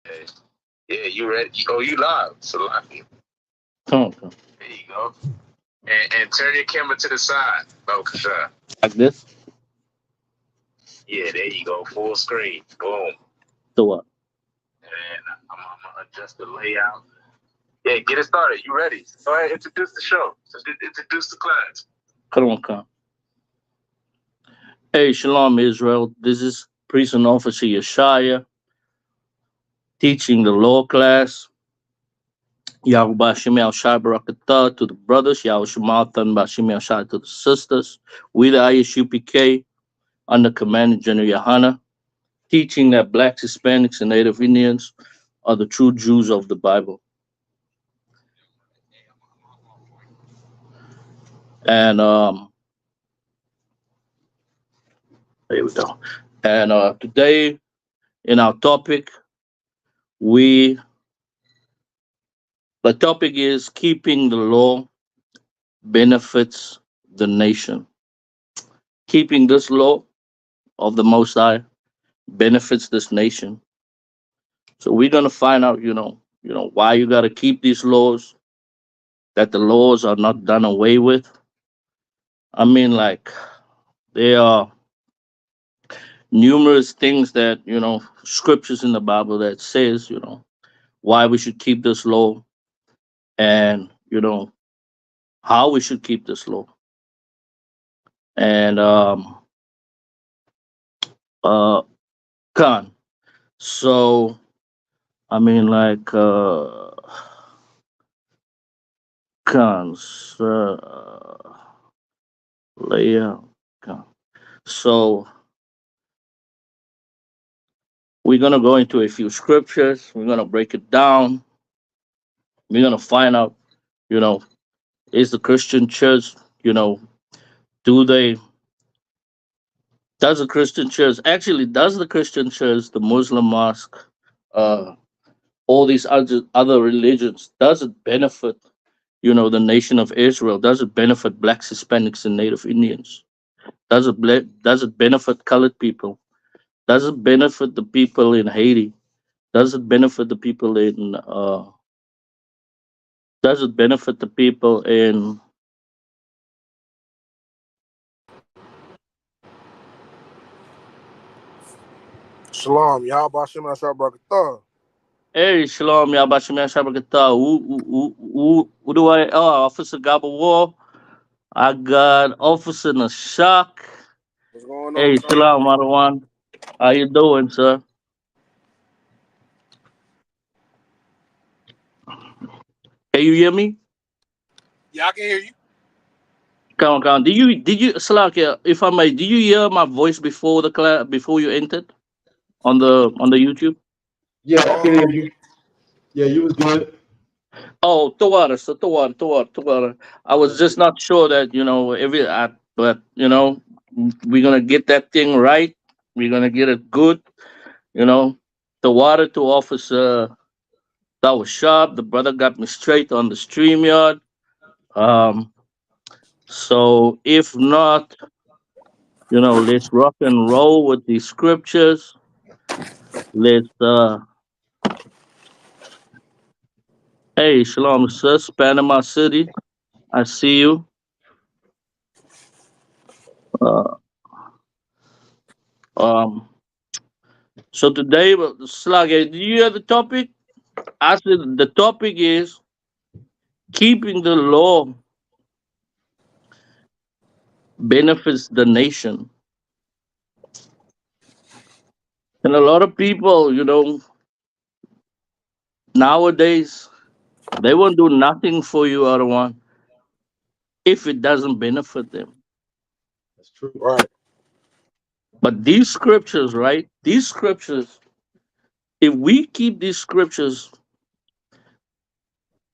Okay. Yeah, you ready? Oh, you live. So live. There Come on, come on. you go. And turn your camera to the side. No, sure. Like this. Yeah, there you go. Full screen. Boom. So what? And I'm gonna adjust the layout. Yeah, get it started. You ready? Go ahead, introduce the show. Introduce the class. Come on, come on. Hey, Shalom, Israel. This is Prison Officer Yeshaya teaching the law class. Yahweh Bashim Al Shai Barakatah to the brothers, Yahweh Shemaltan Bashim Al Shai to the sisters. We the ISUPK under Commander General Yohana, teaching that blacks, Hispanics, and Native Indians are the true Jews of the Bible. And there we go. And today, in our topic, the topic is keeping the law benefits the nation. Keeping this law of the Most High benefits this nation. So we're gonna find out, why you gotta keep these laws, that the laws are not done away with. I mean, like, there are numerous things that, scriptures in the Bible that says, why we should keep this law and, how we should keep this law. And uh Khan. So I mean, like, Khan's layout. Khan. So we're gonna go into a few scriptures. We're gonna break it down. We're gonna find out, you know, is the Christian church, do they does the Christian church actually does the Christian church, the Muslim mosque, uh, all these other religions, does it benefit, the nation of Israel? Does it benefit blacks, Hispanics, and Native Indians? Does it benefit colored people? Does it benefit the people in Haiti? Does it benefit the people in does it benefit the people in Shalom, y'all Bashim Ashar Barakatah. Hey, Shalom, Yabashim Yashabakata. Who do I? Oh, Officer Gabawar. I got Officer Nashak. What's going on, Hey, brother? Shalom, Marwan. How you doing, sir? Hey, you hear me? Yeah, I can hear you. Come on, come on. Did you, Salakia, if I may, did you hear my voice before the class, before you entered on the YouTube? Yeah, I can hear Um, you. Yeah, you was good. Oh, Tawara, so Tawara. I was just not sure that, but, we're going to get that thing right. We're going to get it good, you know. Tawara to Officer, that was sharp. The brother got me straight on the stream yard. Um, so if not, let's rock and roll with these scriptures. Let's, hey, Shalom, sis, Panama City. I see you. Uh, um, so today, Sluggy, do you have the topic? I said the topic is keeping the law benefits the nation. And a lot of people, nowadays, they won't do nothing for you, other one, if it doesn't benefit them. That's true. right. But these scriptures, right? These scriptures, if we keep these scriptures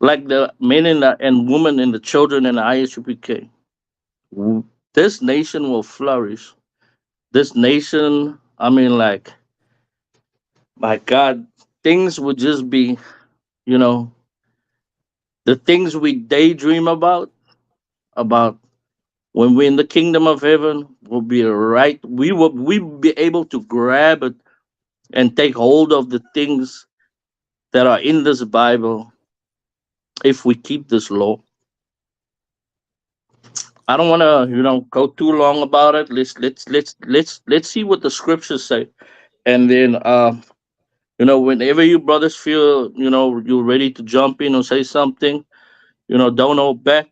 like the men and women and the children in the ISUPK, this nation will flourish. This nation, I mean, like, my God, things would just be, you know, the things we daydream about when we're in the kingdom of heaven will be right. We will be able to grab it and take hold of the things that are in this Bible if we keep this law. I don't want to, go too long about it. Let's see what the scriptures say, and then whenever you brothers feel you're ready to jump in or say something, don't hold back.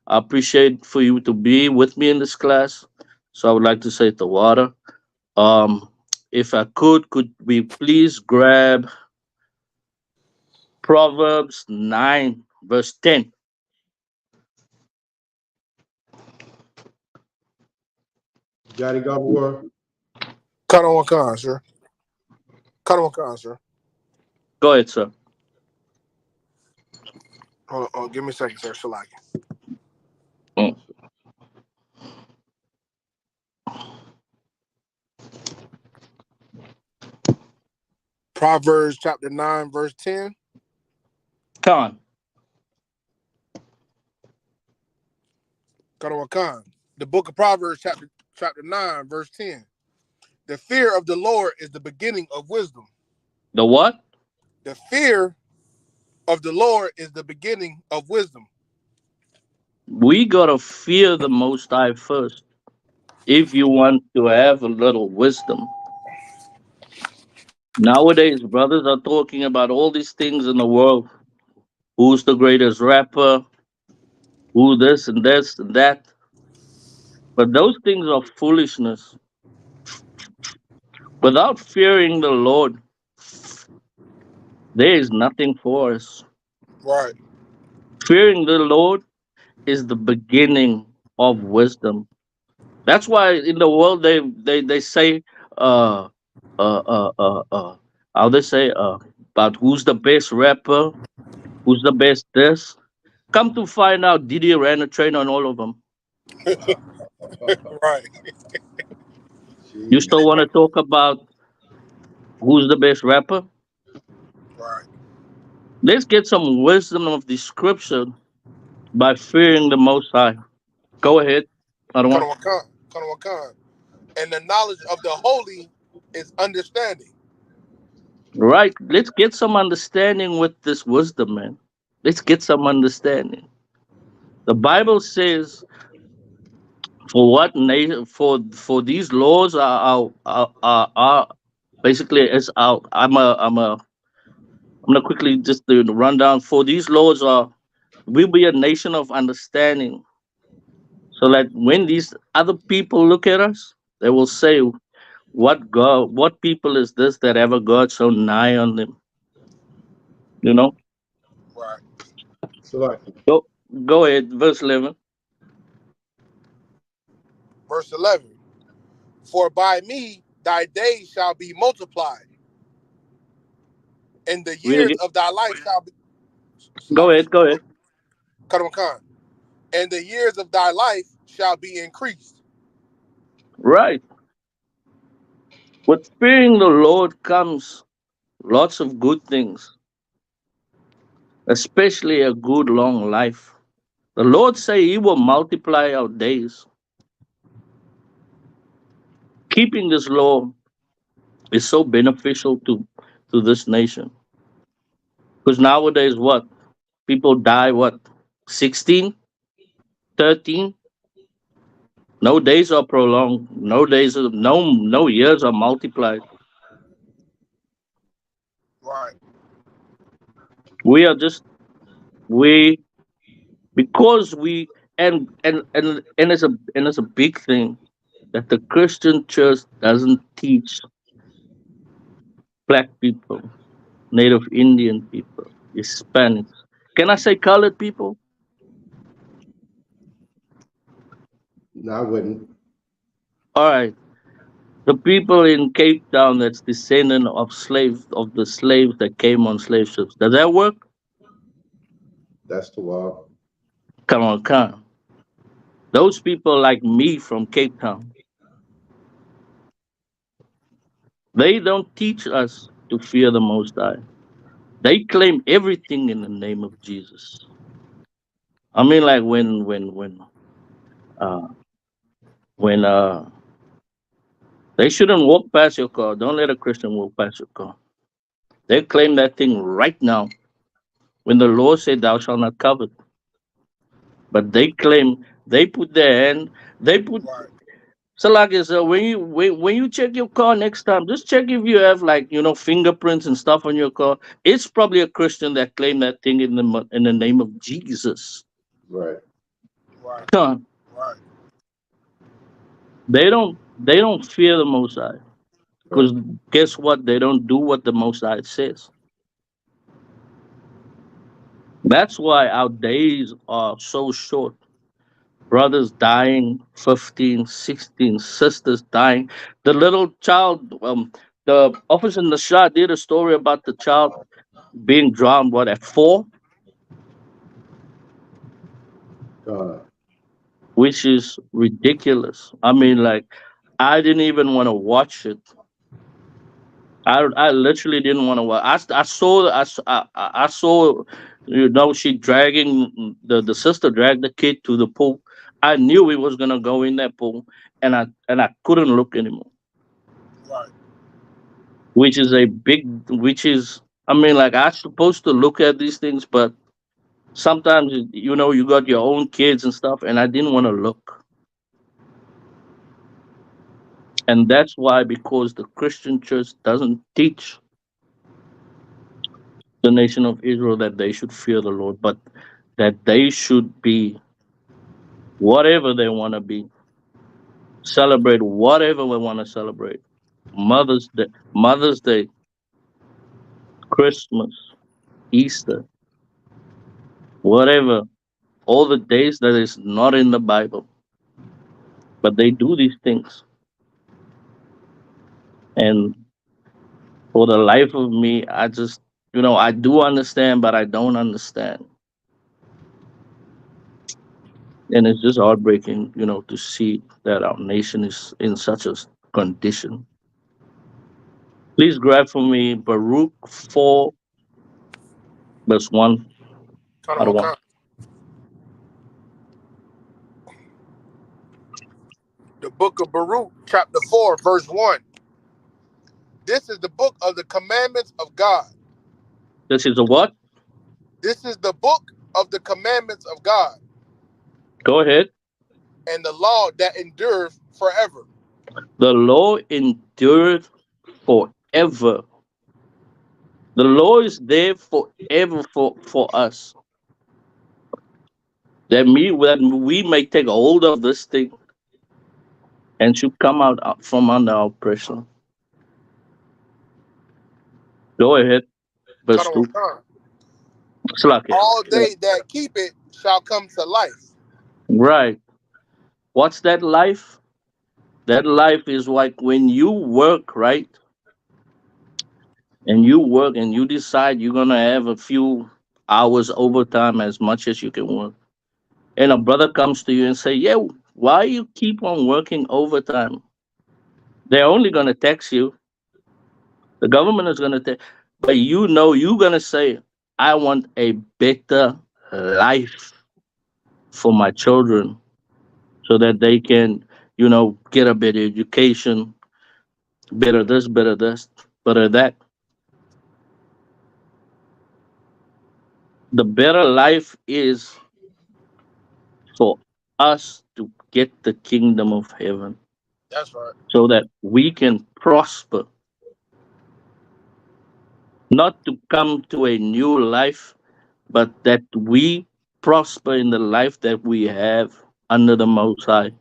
I appreciate for you to be with me in this class. So I would like to say to Water, um, if I could we please grab Proverbs 9, verse 10. Got it, Gabor? Cut on one con, sir. Cut on one con, sir. Go ahead, sir. Hold on, give me a second, sir. Shalaki. Mm. Proverbs chapter 9, verse 10. Con. Cut on one con. The book of Proverbs chapter 9, verse 10. The fear of the Lord is the beginning of wisdom. The what? The fear of the Lord is the beginning of wisdom. We gotta fear the Most High first if you want to have a little wisdom. Nowadays, brothers are talking about all these things in the world. Who's the greatest rapper? Who this and this and that? But those things are foolishness. Without fearing the Lord, there is nothing for us. Right. Fearing the Lord is the beginning of wisdom. That's why in the world they say uh how they say about who's the best rapper, who's the best this. Come to find out, Diddy ran a train on all of them. Right. You Jeez. still want to talk about who's the best rapper? Right. Let's get some wisdom of the scripture by fearing the Most High. Go ahead. I don't Cut want. on one con. Cut on one con. And the knowledge of the holy is understanding. Right. Let's get some understanding with this wisdom, man. Let's get some understanding. The Bible says, "For what nation? For these laws are basically as out." I'm gonna quickly just do the rundown. For these laws are will be a nation of understanding, so that when these other people look at us, they will say, "What God? What people is this that ever God so nigh on them?" You know. Right. So like, Go go ahead, verse 11. Verse 11. For by me thy days shall be multiplied, and the Read years again. of thy life shall be Go Salaki. ahead. Go ahead. Cut on con. And the years of thy life shall be increased. Right. With fearing the Lord comes lots of good things, especially a good long life. The Lord say He will multiply our days. Keeping this law is so beneficial to this nation. Because nowadays, what people die? What 16, 13? No days are prolonged. No days. No years are multiplied. Right. We are just we because we and it's a big thing that the Christian church doesn't teach black people, Native Indian people, Hispanics. Can I say colored people? no, I wouldn't. All right. The people in Cape Town that's descendant of the slaves that came on slave ships. Does that work? That's the wall. Come on, come. Those people like me from Cape Town, they don't teach us to fear the Most High. They claim everything in the name of Jesus. I mean, like uh, when they shouldn't walk past your car. Don't let a Christian walk past your car. They claim that thing right now when the Lord said, "Thou shalt not covet." But they claim they put their hand. They put Right. so like is when you check your car next time, just check if you have like fingerprints and stuff on your car. It's probably a Christian that claimed that thing in the name of Jesus. Right. Right. Huh. Right. They don't fear the Most High Right. because guess what? They don't do what the Most High says. That's why our days are so short. Brothers dying, 15, 16, sisters dying. The little child, the officer in the shot did a story about the child being drowned, what, at 4, God. which is ridiculous. I mean, like, I didn't even want to watch it. I literally didn't want to watch. I saw I saw, she dragging the sister dragged the kid to the pool. I knew he was gonna go in that pool, and I couldn't look anymore. Right. Which is, I mean, like, I'm supposed to look at these things, but sometimes you got your own kids and stuff, and I didn't want to look. And that's why, because the Christian church doesn't teach the nation of Israel that they should fear the Lord, but that they should be whatever they want to be, celebrate whatever we want to celebrate. Mother's Day, Christmas, Easter, whatever, all the days that is not in the Bible, but they do these things. And for the life of me, I just, I do understand, but I don't understand. And it's just heartbreaking, to see that our nation is in such a condition. Please grab for me Baruch 4, verse 1 Kind out of of 1. what? The book of Baruch, chapter 4, verse 1. This is the book of the commandments of God. This is a what? This is the book of the commandments of God Go ahead. and the law that endures forever. The law endureth forever. The law is there forever for us. That we may take hold of this thing and should come out from under our oppression. Go ahead, Kind verse of 2. what? Slack it. All they that keep it shall come to life. Right. What's that life? That life is like when you work, right? And you work and you decide you're gonna have a few hours overtime as much as you can work. And a brother comes to you and say, "Yeah, why you keep on working overtime? They're only gonna tax you. The government is gonna tax, but you're gonna say, I want a better life for my children so that they can, get a better education, better this, better that. The better life is for us to get the kingdom of heaven That's right. so that we can prosper, not to come to a new life, but that we prosper in the life that we have under the Most High,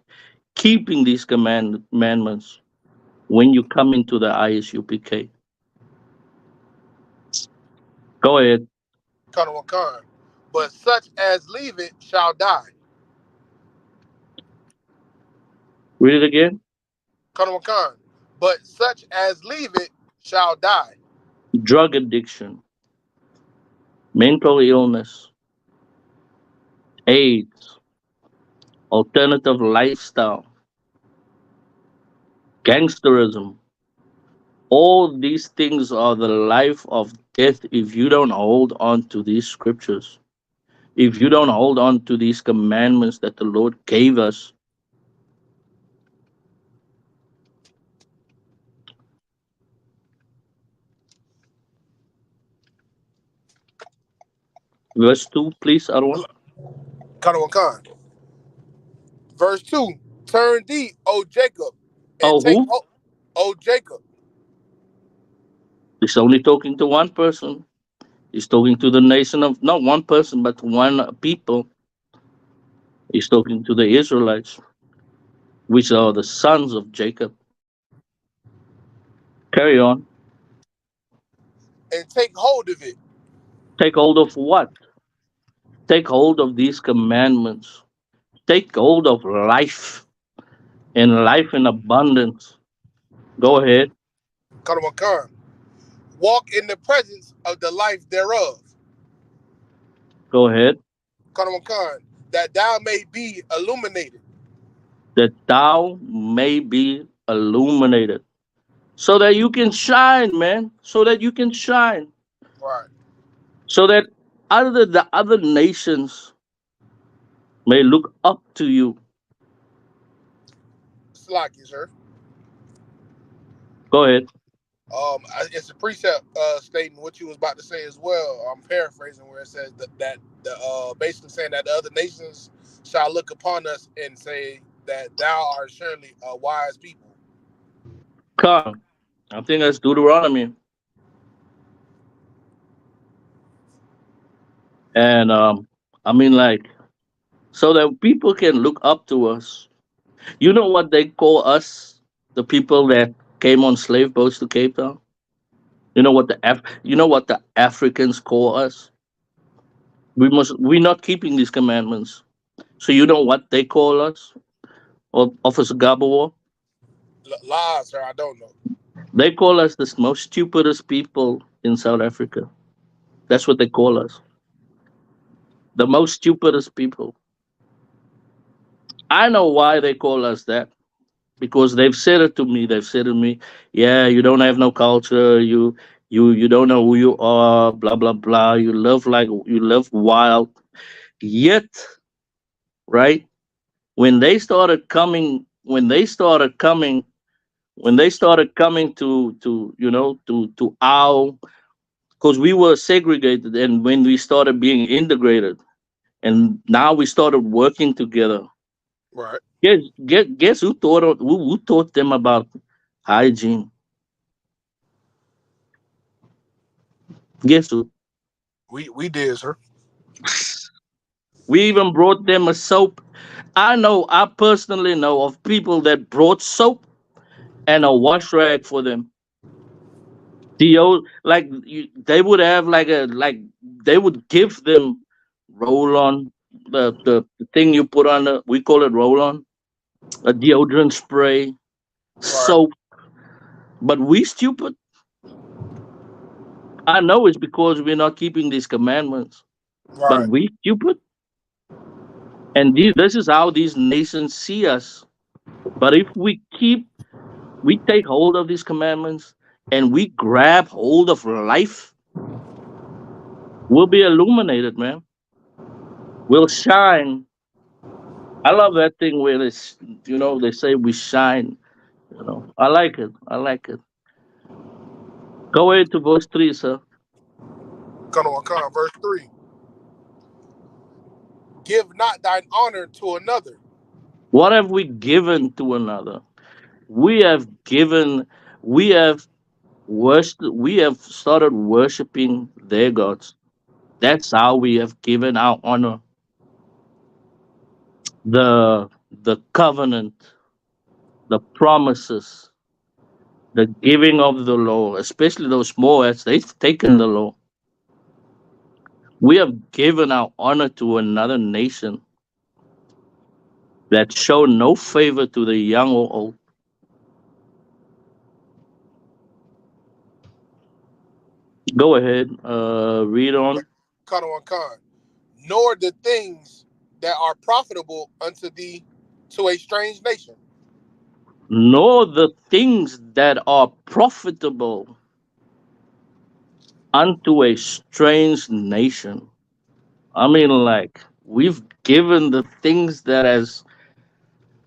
keeping these commandments when you come into the ISUPK. Go ahead. Kind of what? But such as leave it shall die. Read it again. Kind of what? But such as leave it shall die. Drug addiction, mental illness, AIDS, alternative lifestyle, gangsterism. All these things are the life of death if you don't hold on to these scriptures. If you don't hold on to these commandments that the Lord gave us. Verse 2, please, Arwan. Kanawan Khan. Verse 2. Turn thee, O Jacob, and Oh, take who? O Jacob. He's only talking to one person. He's talking to the nation of, not one person, but one people. He's talking to the Israelites, which are the sons of Jacob. Carry on. And take hold of it. Take hold of what? Take hold of these commandments. Take hold of life and life in abundance. Go ahead. Kanawan Khan. Walk in the presence of the life thereof. Go ahead. Kanawan Khan. That thou may be illuminated. That thou may be illuminated. So that you can shine, man. So that you can shine. Right. So that the other nations may look up to you. Slacky, sir. Go ahead. It's a precept statement what you was about to say as well. I'm paraphrasing where it says that the basically saying that the other nations shall look upon us and say that thou art surely a wise people. Come. I think that's Deuteronomy. And I mean, like, so that people can look up to us. You know what they call us? The people that came on slave boats to Cape Town? You know what the Africans call us? We're not keeping these commandments. So you know what they call us? Or Officer Gabawa? Lies, sir. I don't know. They call us the most stupidest people in South Africa. That's what they call us. The most stupidest people. I know why they call us that. Because they've said it to me. They've said to me, "Yeah, you don't have no culture. You don't know who you are. Blah blah blah. You live wild." Yet, right when they started coming, when they started coming to to our, because we were segregated, and when we started being integrated, and now we started working together. Right. Guess who taught them about hygiene? Guess who? We did, sir. We even brought them a soap. I personally know of people that brought soap and a wash rag for them. They would have they would give them roll on, the thing you put on we call it roll on, a deodorant spray, Right. soap. But we stupid. I know it's because we're not keeping these commandments. But Right. we stupid, and this is how these nations see us. But if we take hold of these commandments and we grab hold of life, we'll be illuminated, man. We'll shine. I love that thing where they say we shine. I like it. I like it. Go ahead to verse 3, sir. Kanawan, verse 3. Give not thine honor to another. What have we given to another? We have given, we have we have started worshiping their gods. That's how we have given our honor. The covenant, the promises, the giving of the law, especially those Moabites, they've taken the law. We have given our honor to another nation that show no favor to the young or old. Go ahead, read on. Kanawan. Nor the things that are profitable unto thee to a strange nation. Nor the things that are profitable unto a strange nation. I mean, like, we've given the things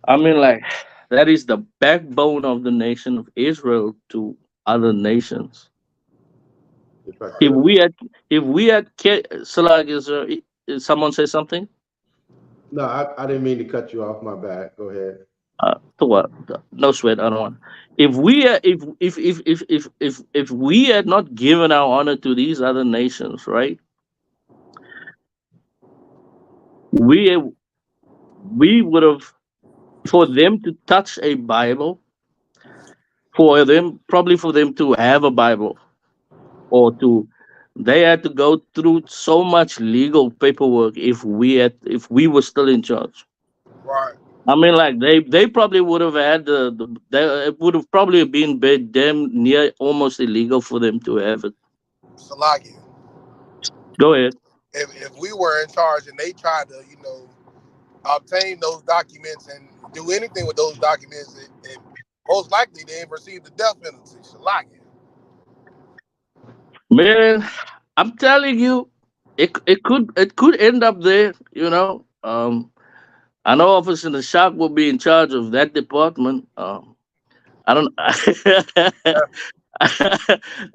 I mean, like, that is the backbone of the nation of Israel to other nations. if I If could. we had, Salag, is someone say something? No, I didn't mean to cut you off. My bad. Go ahead. To what? No sweat. I don't want. If we are, if we had not given our honor to these other nations, right? We we would have, for them to touch a Bible, for them to have a Bible, or to, they had to go through so much legal paperwork if we were still in charge. Right. I mean, like they probably would have had it would have probably been damn near almost illegal for them to have it. Salagi. Go ahead. If we were in charge and they tried to, obtain those documents and do anything with those documents, and most likely they receive the death penalty. Salagi. Man, I'm telling you, it could end up there. I know Officer in the Shock will be in charge of that department. I don't. I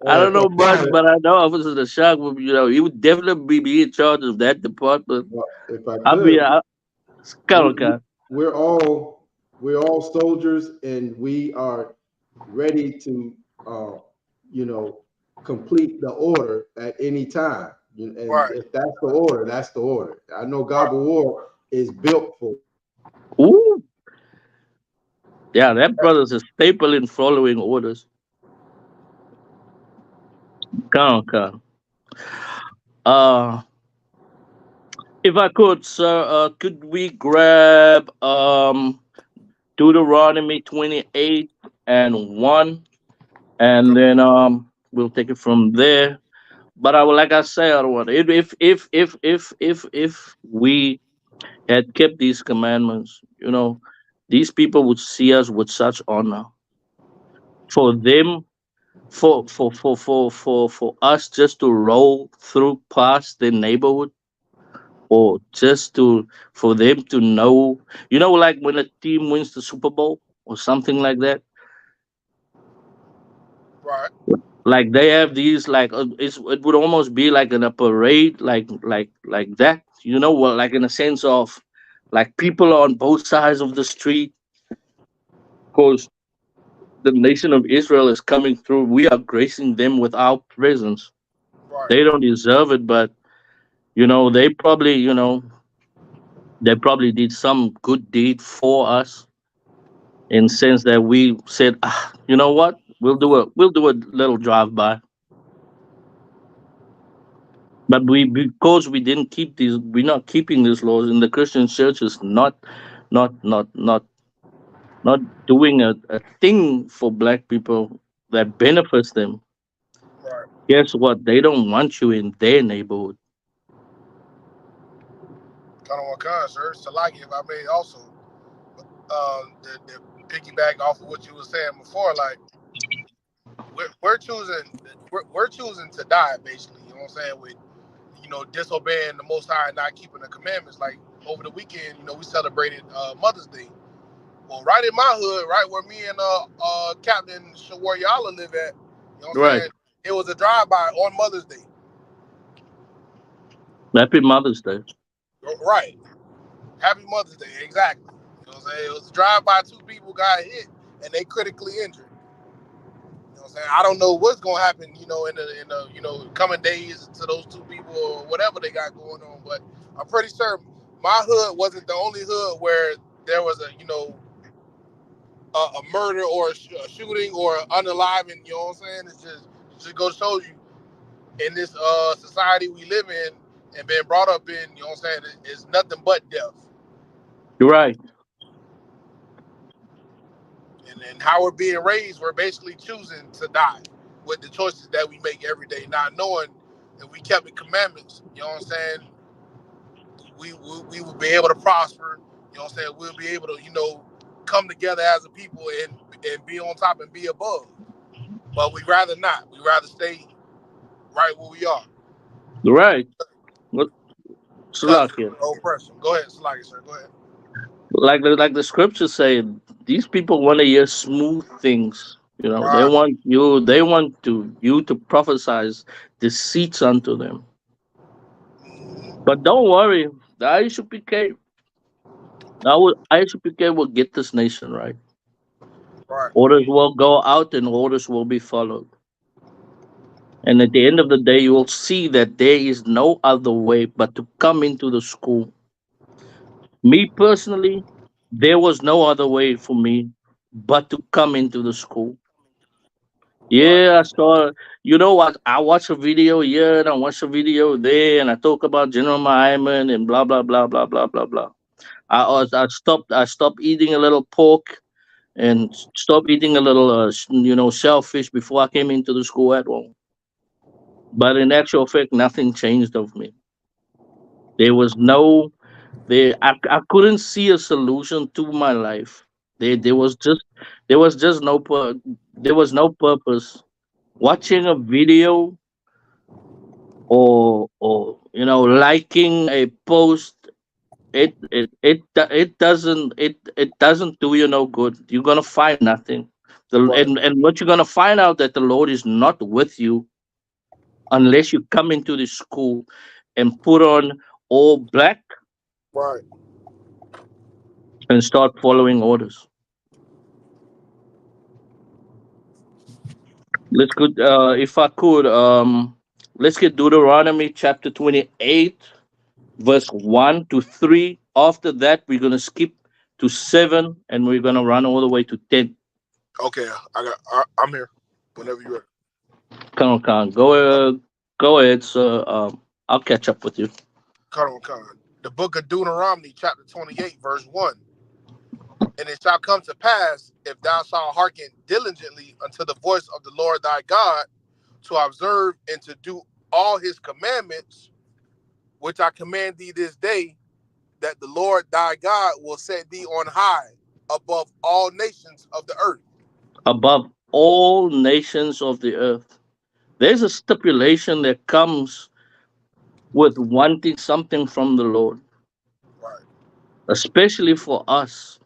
don't know If I much, could, but I know Officer the Shock would. He would definitely be in charge of that department. well, if I I'll be could, out. we, Okay. we're all soldiers, and we are ready to, you know, complete the order at any time. And Right. if that's the order, that's the order. I know Right. Gobble War is built for. Ooh, yeah, that brother's a staple in following orders. Okay. Uh, if I could, sir, could we grab Deuteronomy 28:1, and then we'll take it from there. But I would, like I say, I don't want if we had kept these commandments, these people would see us with such honor. For them, for us just to roll through past their neighborhood, or just for them to know, like when a team wins the Super Bowl or something like that. Right. Like they have these, like it would almost be like in a parade, like that. Well, like in a sense of, like, people on both sides of the street, because the nation of Israel is coming through. We are gracing them with our presence. Right. They don't deserve it, but they probably did some good deed for us, in sense that we said, you know what, we'll do a little drive by. But because we didn't keep these, we're not keeping these laws, and the Christian church is not not not not doing a thing for black people that benefits them. Right. Guess what? They don't want you in their neighborhood. Kind of one kind, sir. Salagi, if I may also, the piggyback off of what you were saying before, like we're choosing to die, basically. You know what I'm saying? With disobeying the Most High and not keeping the commandments. Like over the weekend, we celebrated Mother's Day. Well, right in my hood, right where me and Captain Shawaryala live at, you know what I'm Right. saying? It was a drive-by on Mother's Day. Happy Mother's Day. Right. Happy Mother's Day, exactly. You know what I'm saying? It was a drive-by, 2 people got hit and they critically injured. You know what I'm saying? I don't know what's gonna happen, in the coming days to those 2 people or whatever they got going on, but I'm pretty sure my hood wasn't the only hood where there was a murder or a shooting or unaliving. You know what I'm saying? It's just go to show you, in this society we live in and been brought up in, you know what I'm saying, it's nothing but death. You're right. And how we're being raised, we're basically choosing to die with the choices that we make every day, not knowing if we kept the commandments, you know what I'm saying, we would be able to prosper, you know what I'm saying, we'll be able to, come together as a people and be on top and be above. But we'd rather not. We'd rather stay right where we are. You're right. What, Because of Salakia? oppression. Go ahead, Salaki, sir. Go ahead. Like the scriptures say, these people want to hear smooth things. You know, Right. they want you to prophesize deceits unto them. Mhm. But don't worry, the ISUPK, ISUPK will get this nation right. Right. Orders will go out and orders will be followed. And at the end of the day, you will see that there is no other way but to come into the school. Me personally, there was no other way for me but to come into the school. Right. Yeah, I saw, you know what? I watch a video here and I watch a video there, and I talk about General Hyman and blah, blah, blah, blah, blah, blah, blah. I stopped eating a little pork and stopped eating a little, shellfish before I came into the school at all. But in actual fact, nothing changed of me. There was no, I couldn't see a solution to my life. There was just, there was just no, there was no purpose. Watching a video or liking a post, it doesn't do you no good. You're gonna find nothing. Right. And what you're gonna find out that the Lord is not with you unless you come into the school and put on all black Right. and start following orders. Let's go. If I could, let's get Deuteronomy chapter 28, verse 1 to 3. After that, we're gonna skip to 7, and we're gonna run all the way to 10. Okay. I'm here. Whenever you're ready. Come on, Khan. Go ahead, sir. I'll catch up with you. Cut on con. The book of Deuteronomy, chapter 28, verse 1. And it shall come to pass, if thou shalt hearken diligently unto the voice of the Lord thy God, to observe and to do all his commandments, which I command thee this day, that the Lord thy God will set thee on high above all nations of the earth. Above all nations of the earth, there's a stipulation that comes with wanting something from the Lord, Right. especially for us.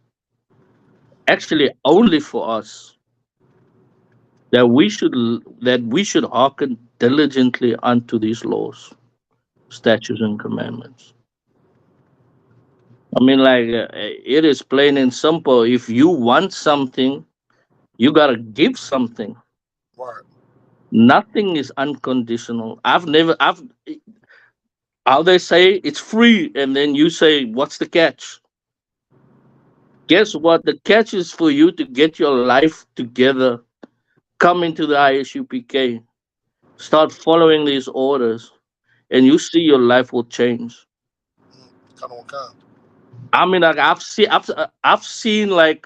Actually, only for us, that we should hearken diligently unto these laws, statutes, and commandments. I mean, like, it is plain and simple. If you want something, you gotta give something. Right. Nothing is unconditional. I've how they say it's free, and then you say, "What's the catch?" Guess what? The catch is for you to get your life together, come into the ISUPK, start following these orders, and you see your life will change. Cut on con. I mean, like I've seen like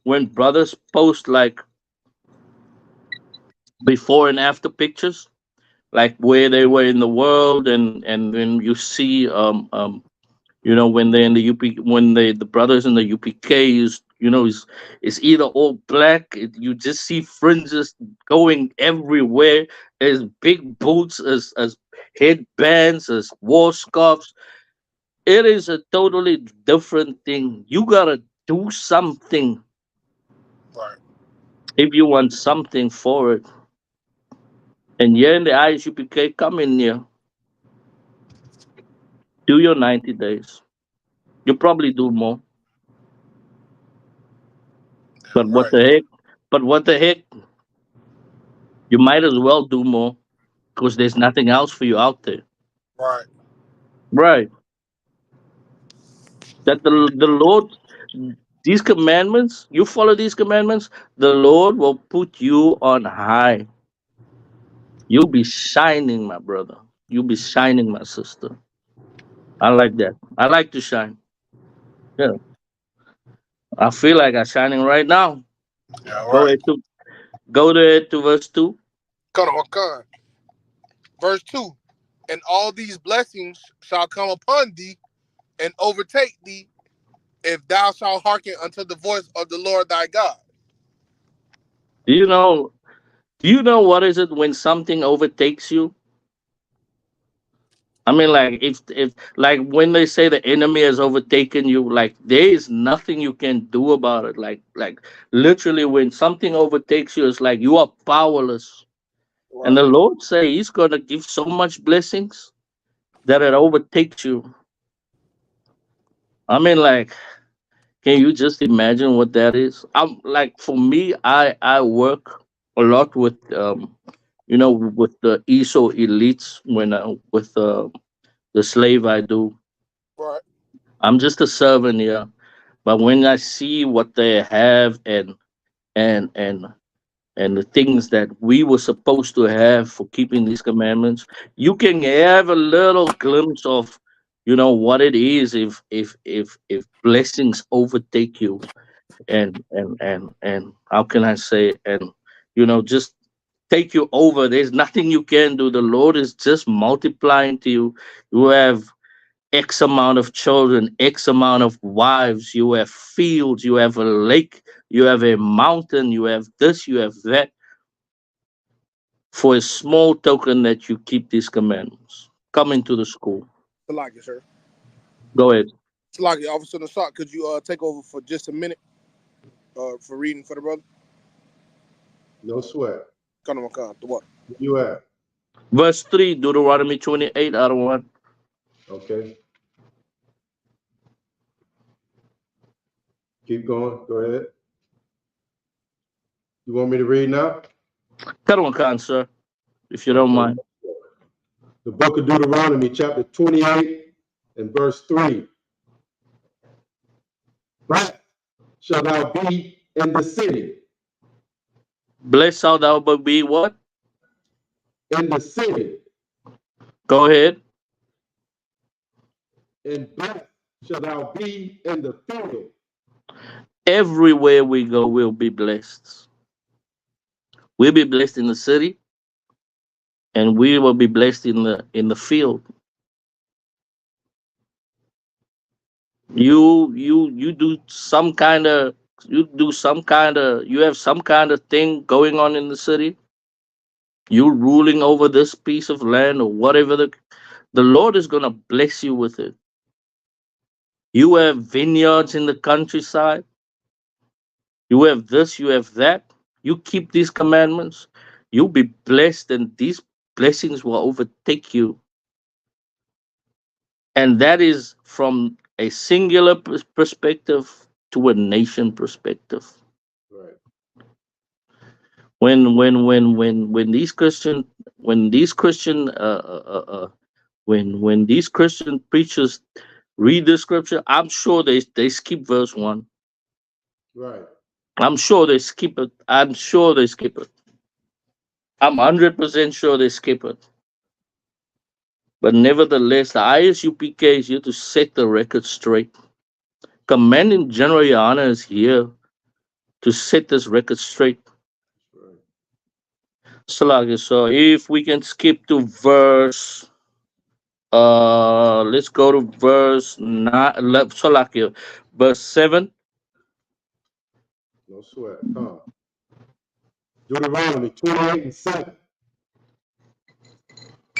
when brothers post like before and after pictures, like where they were in the world, and then you see when they're in the UP, when the brothers in the UPK is either all black. You just see fringes going everywhere, as big boots, as headbands, as war scarves. It is a totally different thing. You gotta do something Right. if you want something for it. And yeah, in the ISUPK, come in here, do your 90 days. You probably do more, but Damn what right. the heck? But what the heck? You might as well do more because there's nothing else for you out there. Right. Right. That the Lord, these commandments, you follow these commandments, the Lord will put you on high. You'll be shining, my brother. You'll be shining, my sister. I like that. I like to shine. Yeah. I feel like I'm shining right now. Yeah, Go right. ahead to go there to verse 2. Cut on con. Verse 2. And all these blessings shall come upon thee and overtake thee if thou shalt hearken unto the voice of the Lord thy God. Do you know what is it when something overtakes you? I mean, like if like when they say the enemy has overtaken you, like there is nothing you can do about it. Like literally, when something overtakes you, it's like you are powerless. And Right. the Lord say He's gonna give so much blessings that it overtakes you. I mean, like, can you just imagine what that is? I'm like, for me, I work a lot with with the ESO elites when with the slave I do. Right. I'm just a servant here. But when I see what they have and and and the things that we were supposed to have for keeping these commandments, you can have a little glimpse of, what it is if blessings overtake you, and how can I say, and just take you over. There's nothing you can do. The Lord is just multiplying to you. You have X amount of children, X amount of wives, you have fields, you have a lake, you have a mountain, you have this, you have that, for a small token that you keep these commandments. Come into the school. Salaki, sir. Go ahead. Salaki, Officer Nasat, could you take over for just a minute for reading for the brother? No sweat. Come on, come on. The what? You at? Verse 3, Deuteronomy 28, out of 1. Okay. Keep going. Go ahead. You want me to read now? Karawakan, sir, if you don't Okay. mind. The book of Deuteronomy, chapter 28 and verse 3. Blessed shall thou be in the city, Blessed shalt thou be what? in the city, Go ahead. and blessed shall thou be in the field. Everywhere we go, we'll be blessed. We'll be blessed in the city, and we will be blessed in the field. You do some kind of you have some kind of thing going on in the city. You ruling over this piece of land or whatever, the Lord is gonna bless you with it. You have vineyards in the countryside. You have this, you have that. You keep these commandments, you'll be blessed, and these blessings will overtake you. And that is from a singular perspective to a nation perspective. Right. When these Christian when these Christian when these Christian preachers read the scripture, I'm sure they skip verse 1. Right. I'm sure they skip it. I'm sure they skip it. I'm 100% sure they skip it. But nevertheless, the ISUPK is here to set the record straight. Commanding General Yana is here to set this record straight. Right. Salaki, so if we can skip to verse, let's go to verse 9, Salaki, verse 7. No sweat. Come. Deuteronomy 28 and 7.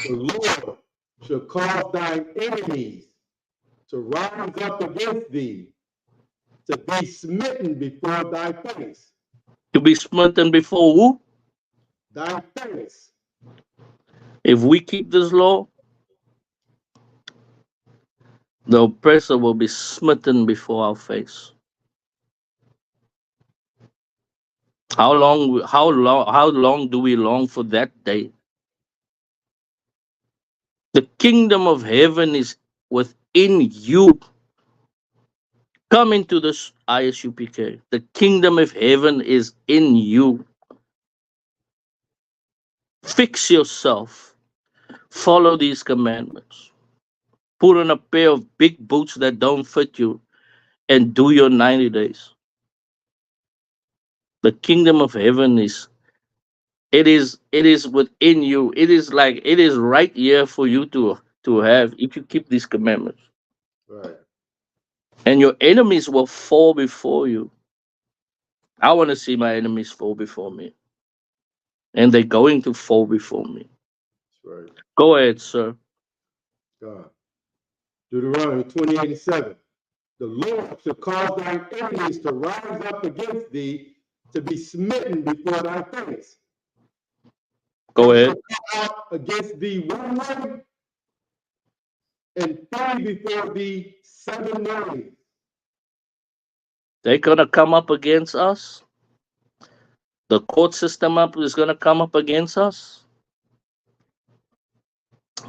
The Lord shall cause thine enemies to rise up against thee, to be smitten before thy face. To be smitten before who? Thy face. If we keep this law, the oppressor will be smitten before our face. How long do we long for that day? The kingdom of heaven is within you. Come into this ISUPK. The kingdom of heaven is in you. Fix yourself. Follow these commandments. Put on a pair of big boots that don't fit you and do your 90 days. The kingdom of heaven it is within you. It is right here for you to have if you keep these commandments. Right. And your enemies will fall before you. I want to see my enemies fall before me. And they're going to fall before me. That's right. Go ahead, sir. God. Deuteronomy 28:7. The Lord shall cause thine enemies to rise up against thee, to be smitten before thy face. Go They ahead. shall come out against thee one way, and flee before thee 7 ways. They're gonna come up against us. The court system is gonna come up against us.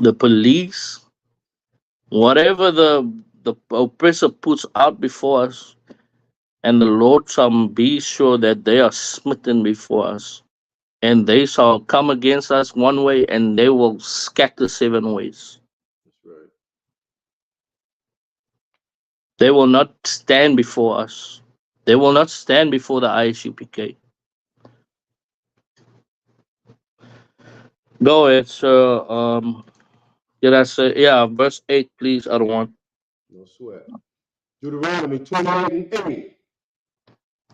The police, whatever the oppressor puts out before us, and the Lord shall be sure that they are smitten before us, and they shall come against us one way, and they will scatter 7 ways. That's right. They will not stand before us. They will not stand before the ISUPK. Go ahead, sir. Did I say, yeah, verse 8, please? I don't want. No sweat. Deuteronomy 28:8.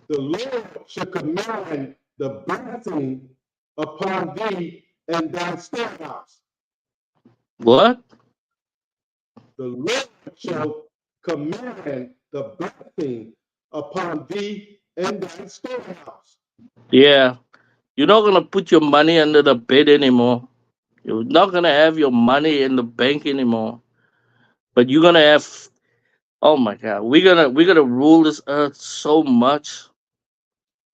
The Lord shall command the blessing upon thee and thy storehouse. What? The Lord shall command the blessing upon thee and thy storehouse. Yeah. You're not going to put your money under the bed anymore. You're not going to have your money in the bank anymore. But you're going to have, oh my God, we're gonna rule this earth so much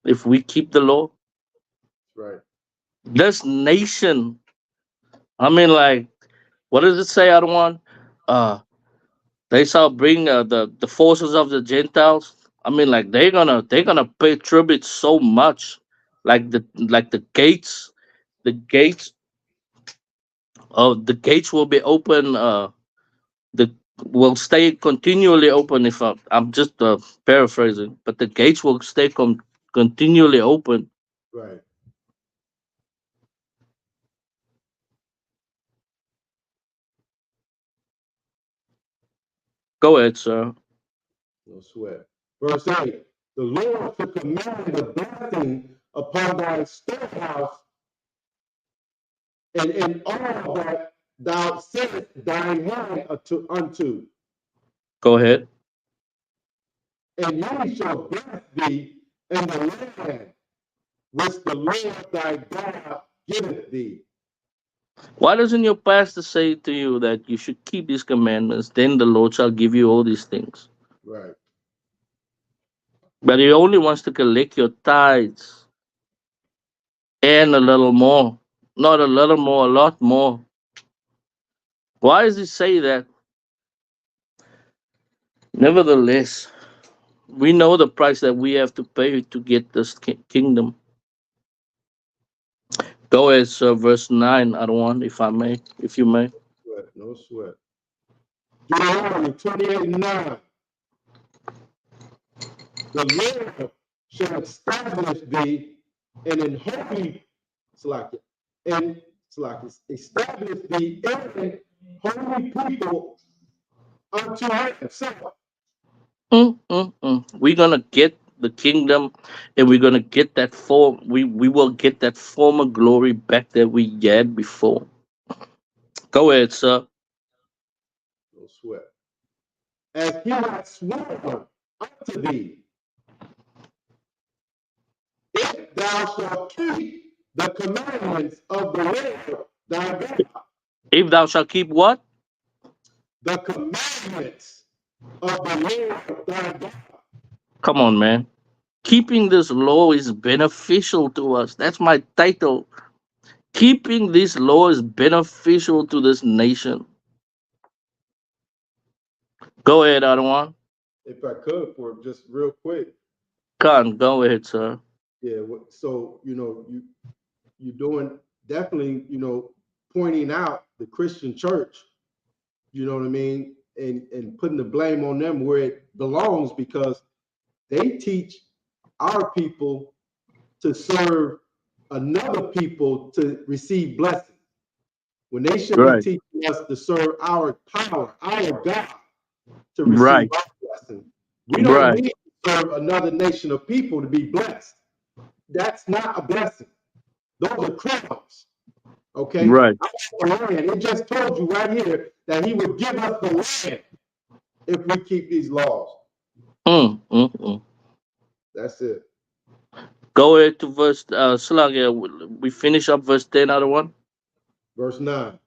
if we keep the law. Right. This nation, I mean, like, what does it say? I don't want. They shall bring the forces of the Gentiles. I mean, like they're gonna pay tribute so much, like the gates will be open. The will stay continually open. If I'm just paraphrasing, but the gates will stay continually open. Right. Go ahead, sir. No sweat. Verse 8. The Lord shall command the blessing upon thy storehouse and in all that thou settest thine hand unto. Go ahead. And ye shall bless thee in the land which the Lord thy God giveth thee. Why doesn't your pastor say to you that you should keep these commandments? Then the Lord shall give you all these things. Right. But he only wants to collect your tithes and a little more. Not a little more, a lot more. Why does he say that? Nevertheless, we know the price that we have to pay to get this kingdom. Go ahead, sir, verse 9. I don't want, if I may, if you may. Sweat. No sweat. Deuteronomy 28:9. The Lord shall establish thee in holy establish thee in holy people unto himself. We're gonna get the kingdom, and we're gonna get that form. We will get that former glory back that we had before. Go ahead, sir. No sweat. As he hath sworn unto thee, if thou shalt keep the commandments of the Lord thy God, If thou shalt keep what? the commandments of the Lord thy God. Come on, man. Keeping this law is beneficial to us. That's my title. Keeping this law is beneficial to this nation. Go ahead, Adawan. If I could, for just real quick, Khan, go ahead, sir. yeah. So you're doing definitely, pointing out the Christian church. You know what I mean, and putting the blame on them where it belongs, because they teach our people to serve another people to receive blessing, when they should be Right. teaching us to serve our power, our God, to receive Right. our blessing. We don't Right. need to serve another nation of people to be blessed. That's not a blessing. Those are crumbs. Okay? Right. The land. It just told you right here that he would give us the land if we keep these laws. Mm. That's it. Go ahead to verse Slagia. We finish up verse 10 out of 1. Verse 9.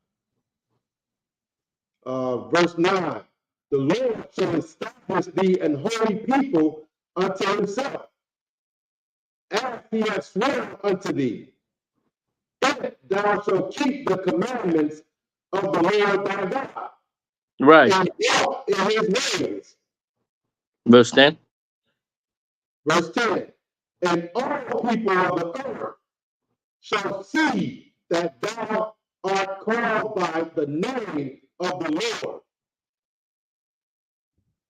Verse 9. The Lord shall establish thee an holy people unto himself, as he hath sworn unto thee, if thou shalt keep the commandments of the Lord thy God, Right. and walk in his ways. Verse 10. Verse 10. And all people of the earth shall see that thou art called by the name of the Lord,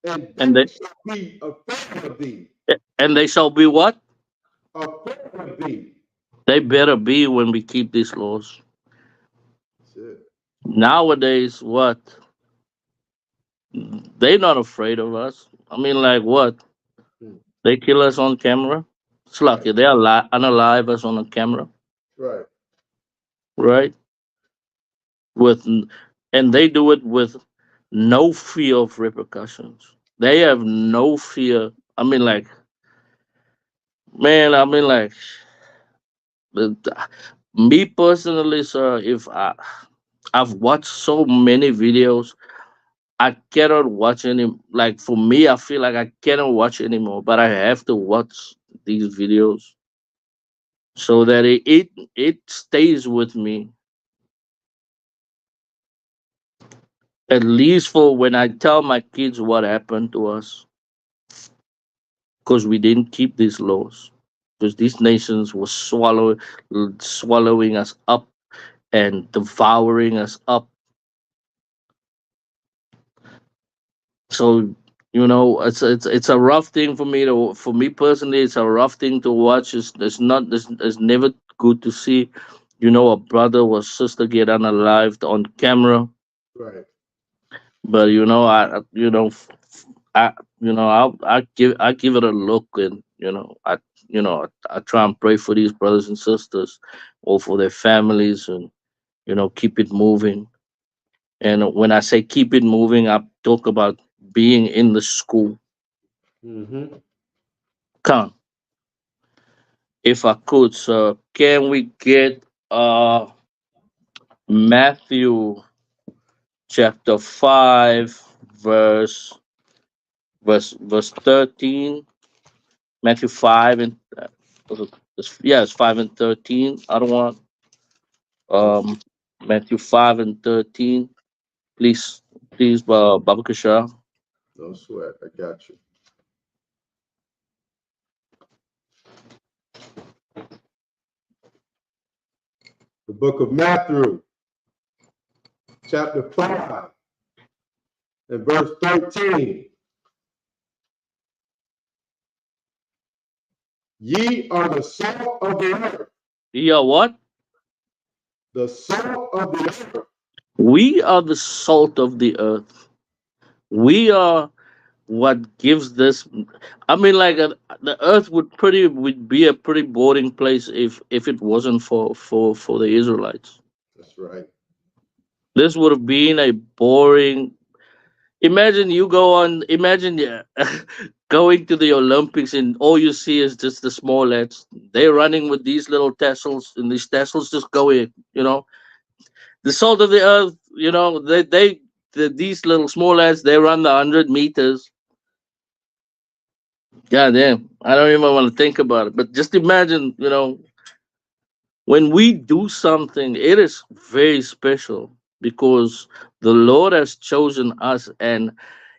and And they they shall be afraid of thee. and they shall be what? Afraid of thee. They better be when we keep these laws. That's it. Nowadays, what? They not afraid of us. I mean, like what? Hmm. They kill us on camera. It's lucky they unalive us on a camera, Right. right? With and they do it with no fear of repercussions. They have no fear. I mean, like, man. I mean, like, the, me personally, sir. If I've watched so many videos, I cannot watch any. Like for me, I feel like I cannot watch anymore. But I have to watch these videos so that it stays with me, at least for when I tell my kids what happened to us because we didn't keep these laws. Because these nations were swallowing us up and devouring us up. So it's a rough thing for me personally. It's a rough thing to watch. It's never good to see, a brother or sister get unalived on camera. Right. But I I give it a look, and I try and pray for these brothers and sisters, or for their families, and keep it moving. And when I say keep it moving, I talk about being in the school. Mm-hmm. Come, if I could, sir, can we get Matthew chapter 5, verse 13? Matthew 5 and it's 5 and 13. I don't want No, um Matthew 5 and 13. Please, Baba Kasha. no sweat. I got you. The book of Matthew, chapter 5, and verse 13. Ye are the salt of the earth. Yeah, what? The salt of the earth. We are the salt of the earth. We are what gives this. I mean, like, the earth would be a pretty boring place if it wasn't for the Israelites. That's right. This would have been a boring. Imagine you go on. Imagine, yeah, going to the Olympics and all you see is just the small lads. They're running with these little tassels, and these tassels just go in. The salt of the earth. These little small lads. They run the 100 meters. God damn, I don't even want to think about it. But just imagine, when we do something, it is very special because the Lord has chosen us, and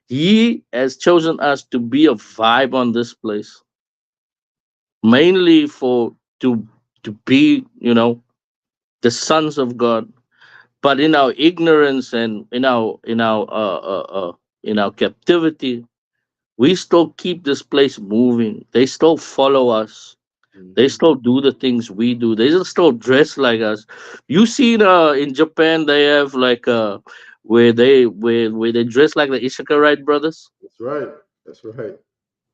He has chosen us to be a vibe on this place, mainly to be, the sons of God. But in our ignorance and in our captivity, we still keep this place moving. They still follow us. They Mm-hmm. still do the things we do. They just still dress like us. You seen in Japan they have like where they dress like the Ishikarite brothers. That's right. That's right.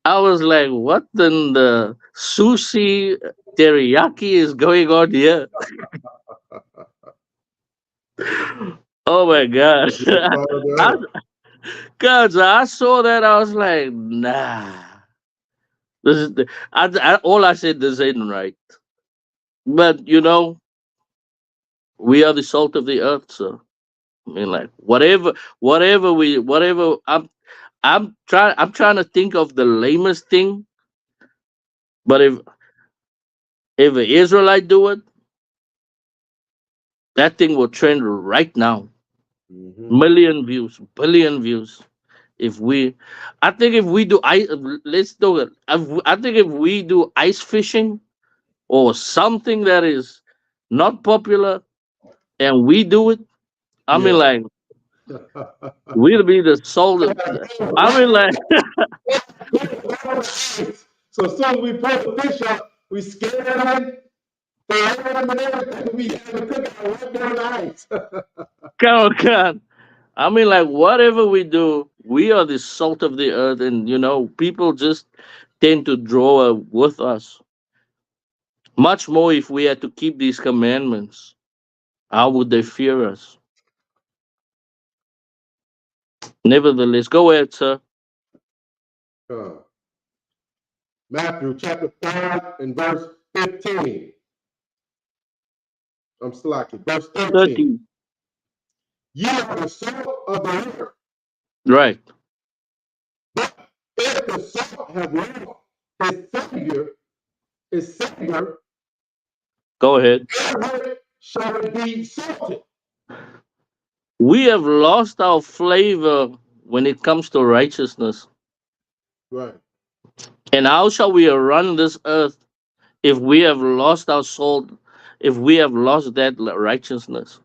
I was like, what in the sushi teriyaki is going on here? Oh my God. You're the salt of the I, earth. God, I saw that. I was like, nah. This is all I said. This ain't right. But we are the salt of the earth, sir. I mean, like whatever. I'm trying to think of the lamest thing. But if an Israelite do it, that thing will trend right now. Mhm. Million views, billion views. If we, I think if we do, let's do it. I think if we do ice fishing or something that is not popular, and we do it, I mean, Yeah. like we'll be the salt. I mean, like, So as soon as we pull the fish up, we scan them, they them and everything. We have a cookout right there on the ice. come on, God. I mean, like, whatever we do, we are the salt of the earth, and people just tend to draw with us. Much more if we had to keep these commandments. How would they fear us? Nevertheless, go ahead, sir. Uh, Matthew chapter 5 and verse 15. I'm slacking. Verse 13. 13. You are the salt of the earth. Right. But if the salt have lost its savor, Go ahead. wherewith shall it be salted? We have lost our flavor when it comes to righteousness. Right. And how shall we run this earth if we have lost our soul, if we have lost that righteousness?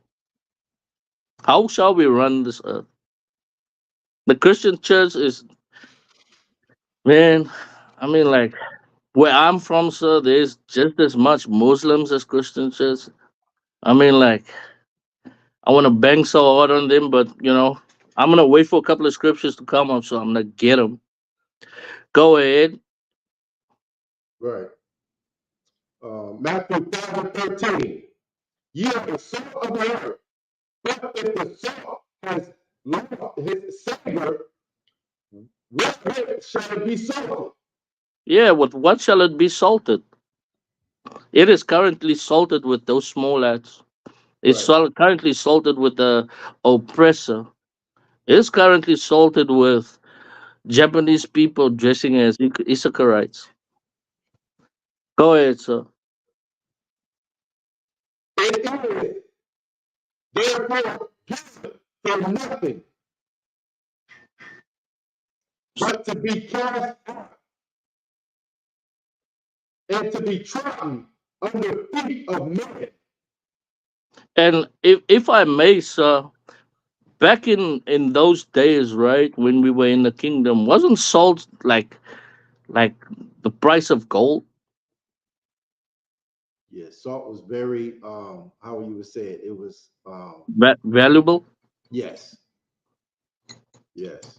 How shall we run this earth? The Christian church is, man, I mean, like, where I'm from, sir, there's just as much Muslims as Christian church. I mean, like, I want to bang so hard on them, but, I'm going to wait for a couple of scriptures to come up, so I'm going to get them. Go ahead. Right. Matthew 5 and 13. Ye are the salt of the earth. But if the salt has lost his savor, wherewith shall it be salted? Yeah, with what shall it be salted? It is currently salted with those small lads. It's Right. currently salted with the oppressor. It's currently salted with Japanese people dressing as Issacharites. Go ahead, sir. It is therefore good for nothing but to be cast out and to be trodden under feet of men. And if I may, sir, back in those days, right, when we were in the kingdom, wasn't salt like the price of gold? Yeah, salt was very how you would say it. It was Valuable? yes, yes.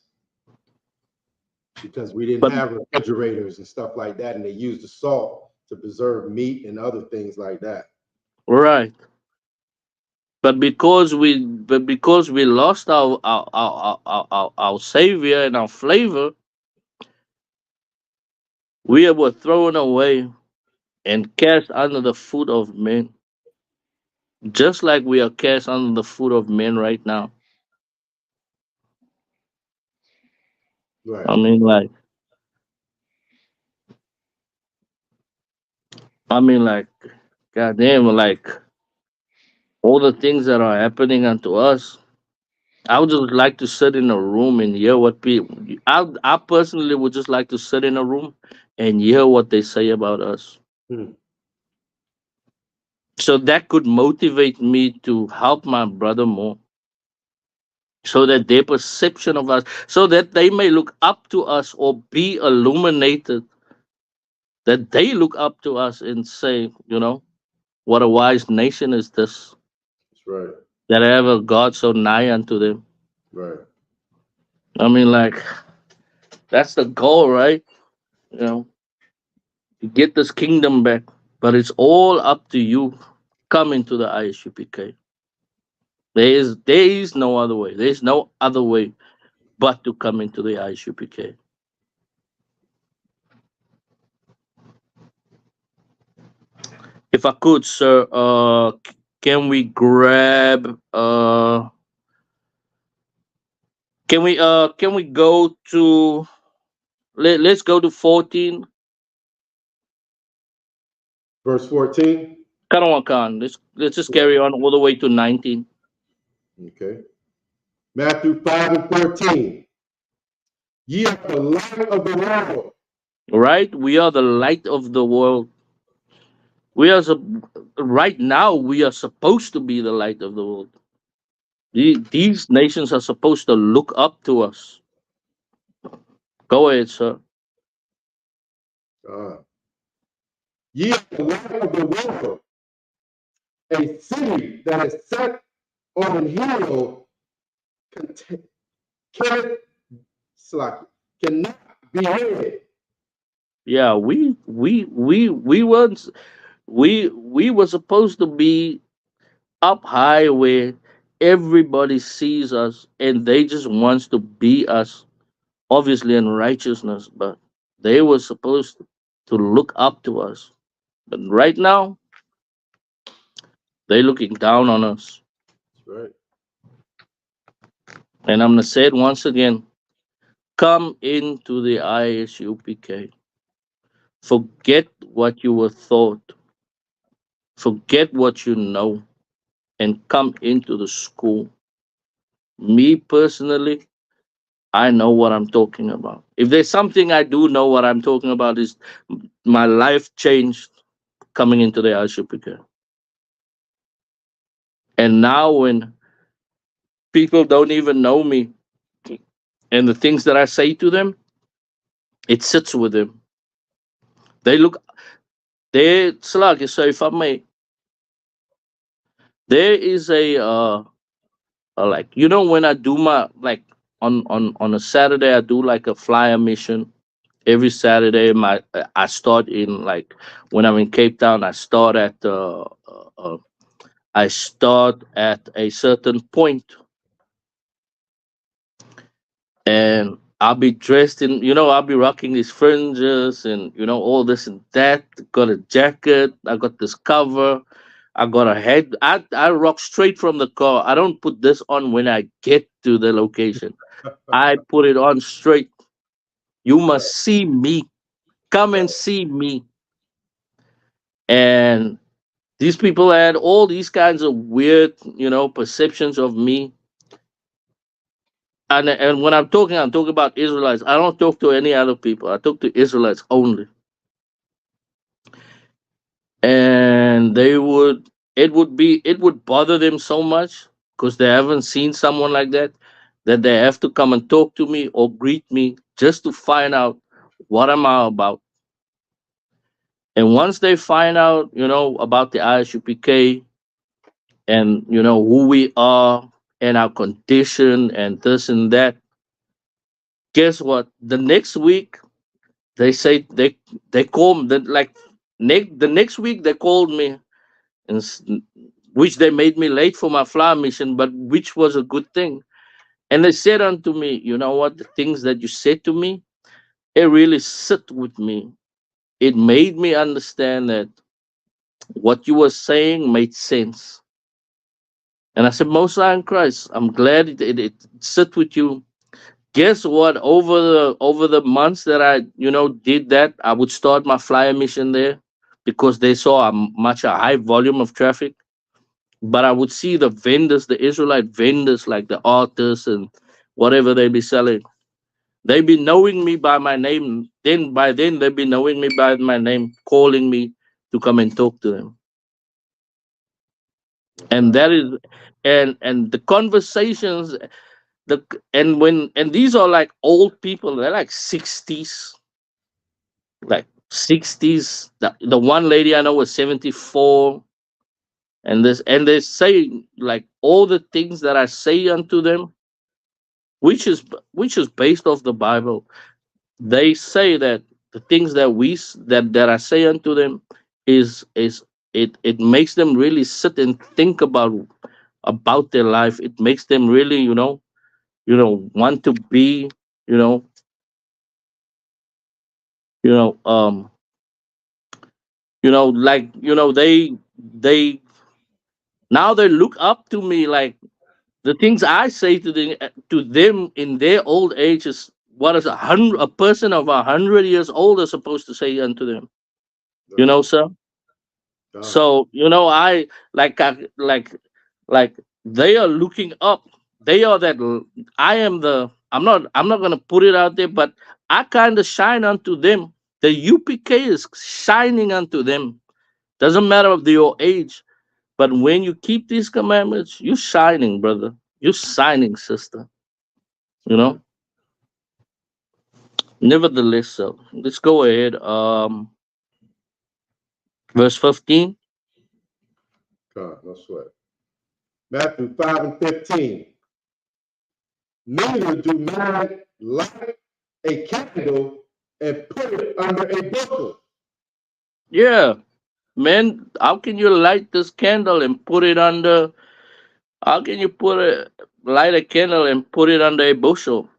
Because we didn't But have refrigerators and stuff like that, and they used the salt to preserve meat and other things like that. right. But because we lost our savior and our flavor, we were thrown away and cast under the foot of men, just like we are cast under the foot of men right now. Right. I mean, like, I mean, like, goddamn, like all the things that are happening unto us. I would just like to sit in a room and hear what people. I personally would just like to sit in a room and hear what they say about us, Hmm. so that could motivate me to help my brother more, so that their perception of us, so that they may look up to us or be illuminated, that they look up to us and say, what a wise nation is this, That's right. that have a God so nigh unto them. Right. I mean, like, that's the goal, right? You know, to get this kingdom back. But it's all up to you. Come into the ISUPK. There is no other way. There's no other way but to come into the ISUPK. If I could, sir, can we grab can we go to let's go to 14. Verse 14. Karawan Khan. Let's just carry on all the way to 19. Okay. Matthew 5 and 14. Ye are the light of the world. Right? We are the light of the world. Right now we are supposed to be the light of the world. These nations are supposed to look up to us. Go ahead, sir. Ye are the light of the world. A city that is set on a hill cannot be hid. Yeah, we were supposed to be up high where everybody sees us and they just wants to be us, obviously in righteousness, but they were supposed to look up to us. But right now they're looking down on us. That's right. And I'm gonna say it once again. Come into the ISUPK. Forget what you were taught. Forget what you know and come into the school. Me personally, I know what I'm talking about. If there's something I do know what I'm talking about is my life changed coming into the ISUPK. And now when people don't even know me and the things that I say to them, it sits with them. They look they Slag, so if I may, there is like when I do my like on a Saturday I do like a flyer mission every Saturday. I start in like when I'm in Cape Town. I start at a certain point, and I'll be dressed in I'll be rocking these fringes and all this and that. Got a jacket. I got this cover. I got a head. I rock straight from the car. I don't put this on when I get to the location. I put it on straight. You must see me. Come and see me. And these people had all these kinds of weird, perceptions of me. And when I'm talking about Israelites. I don't talk to any other people. I talk to Israelites only. And it would bother them so much because they haven't seen someone like that they have to come and talk to me or greet me just to find out what am I about. And once they find out, about the ISUPK and who we are and our condition and this and that, guess what? The next week they say they call me the next week they called me and which they made me late for my flower mission, but which was a good thing. And they said unto me, you know what? The things that you said to me, it really sit with me. It made me understand that what you were saying made sense. And I said, Most High in Christ, I'm glad it sit with you. Guess what? Over the months that I did that, I would start my flyer mission there because they saw a high volume of traffic. But I would see the vendors, the Israelite vendors, like the artists and whatever they be selling. They be knowing me by my name. By then they be knowing me by my name, calling me to come and talk to them. And that is, and the conversations, and these are like old people. They're like 60s, like 60s. The one lady I know was 74. And they say like all the things that I say unto them, which is based off the Bible. They say that the things that I say unto them is it makes them really sit and think about about their life. It makes them really, want to be, you know, you know, like, they now they look up to me, like the things I say to them in their old age is what is a person of 100 years old is supposed to say unto them. Sir. God, So I like like they are looking up. They are that I am the. I'm not gonna put it out there, but I kind of shine unto them. The UPK is shining unto them. Doesn't matter of your age, but when you keep these commandments, you're shining, brother. You're shining, sister. You know. Nevertheless, so let's go ahead. Verse 15. God, no sweat. Matthew 5:15. Neither do man light a candle and put it under a bushel. Yeah, man. How can you light this candle and put it under? How can you light a candle and put it under a bushel?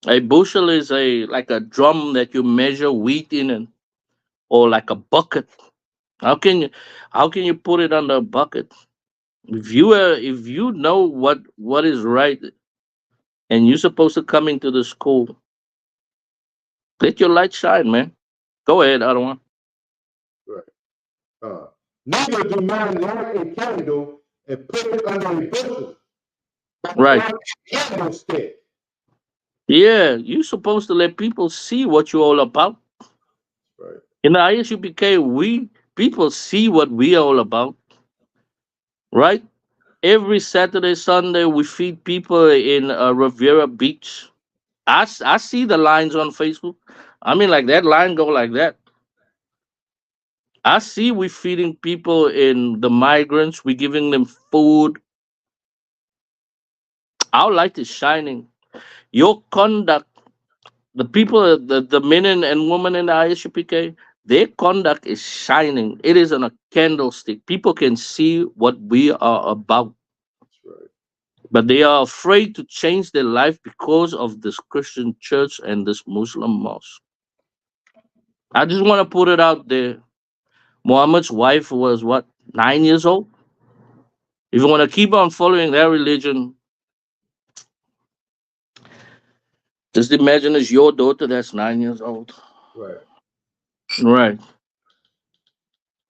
A bushel is like a drum that you measure wheat in, or like a bucket. How can you put it under a bucket? If you know what is right, and you're supposed to come into the school, let your light shine, man. Go ahead, other one. Right. Uh, Neither do man light a candle and put it under a bushel, but Right. light a candlestick. Yeah, you're supposed to let people see what you're all about. Right. In the ISUPK, people see what we are all about, right? Every Saturday, Sunday, we feed people in Riviera Beach. I see the lines on Facebook. I mean, like that line go like that. I see we feeding people in the migrants. We giving them food. Our light is shining. Your conduct, the people, the men and women in the ISUPK, their conduct is shining. It is on a candlestick. People can see what we are about. That's right. But they are afraid to change their life because of this Christian church and this Muslim mosque. I just want to put it out there. Muhammad's wife was what, 9 years old? If you want to keep on following their religion, just imagine it's your daughter that's 9 years old. Right. Right.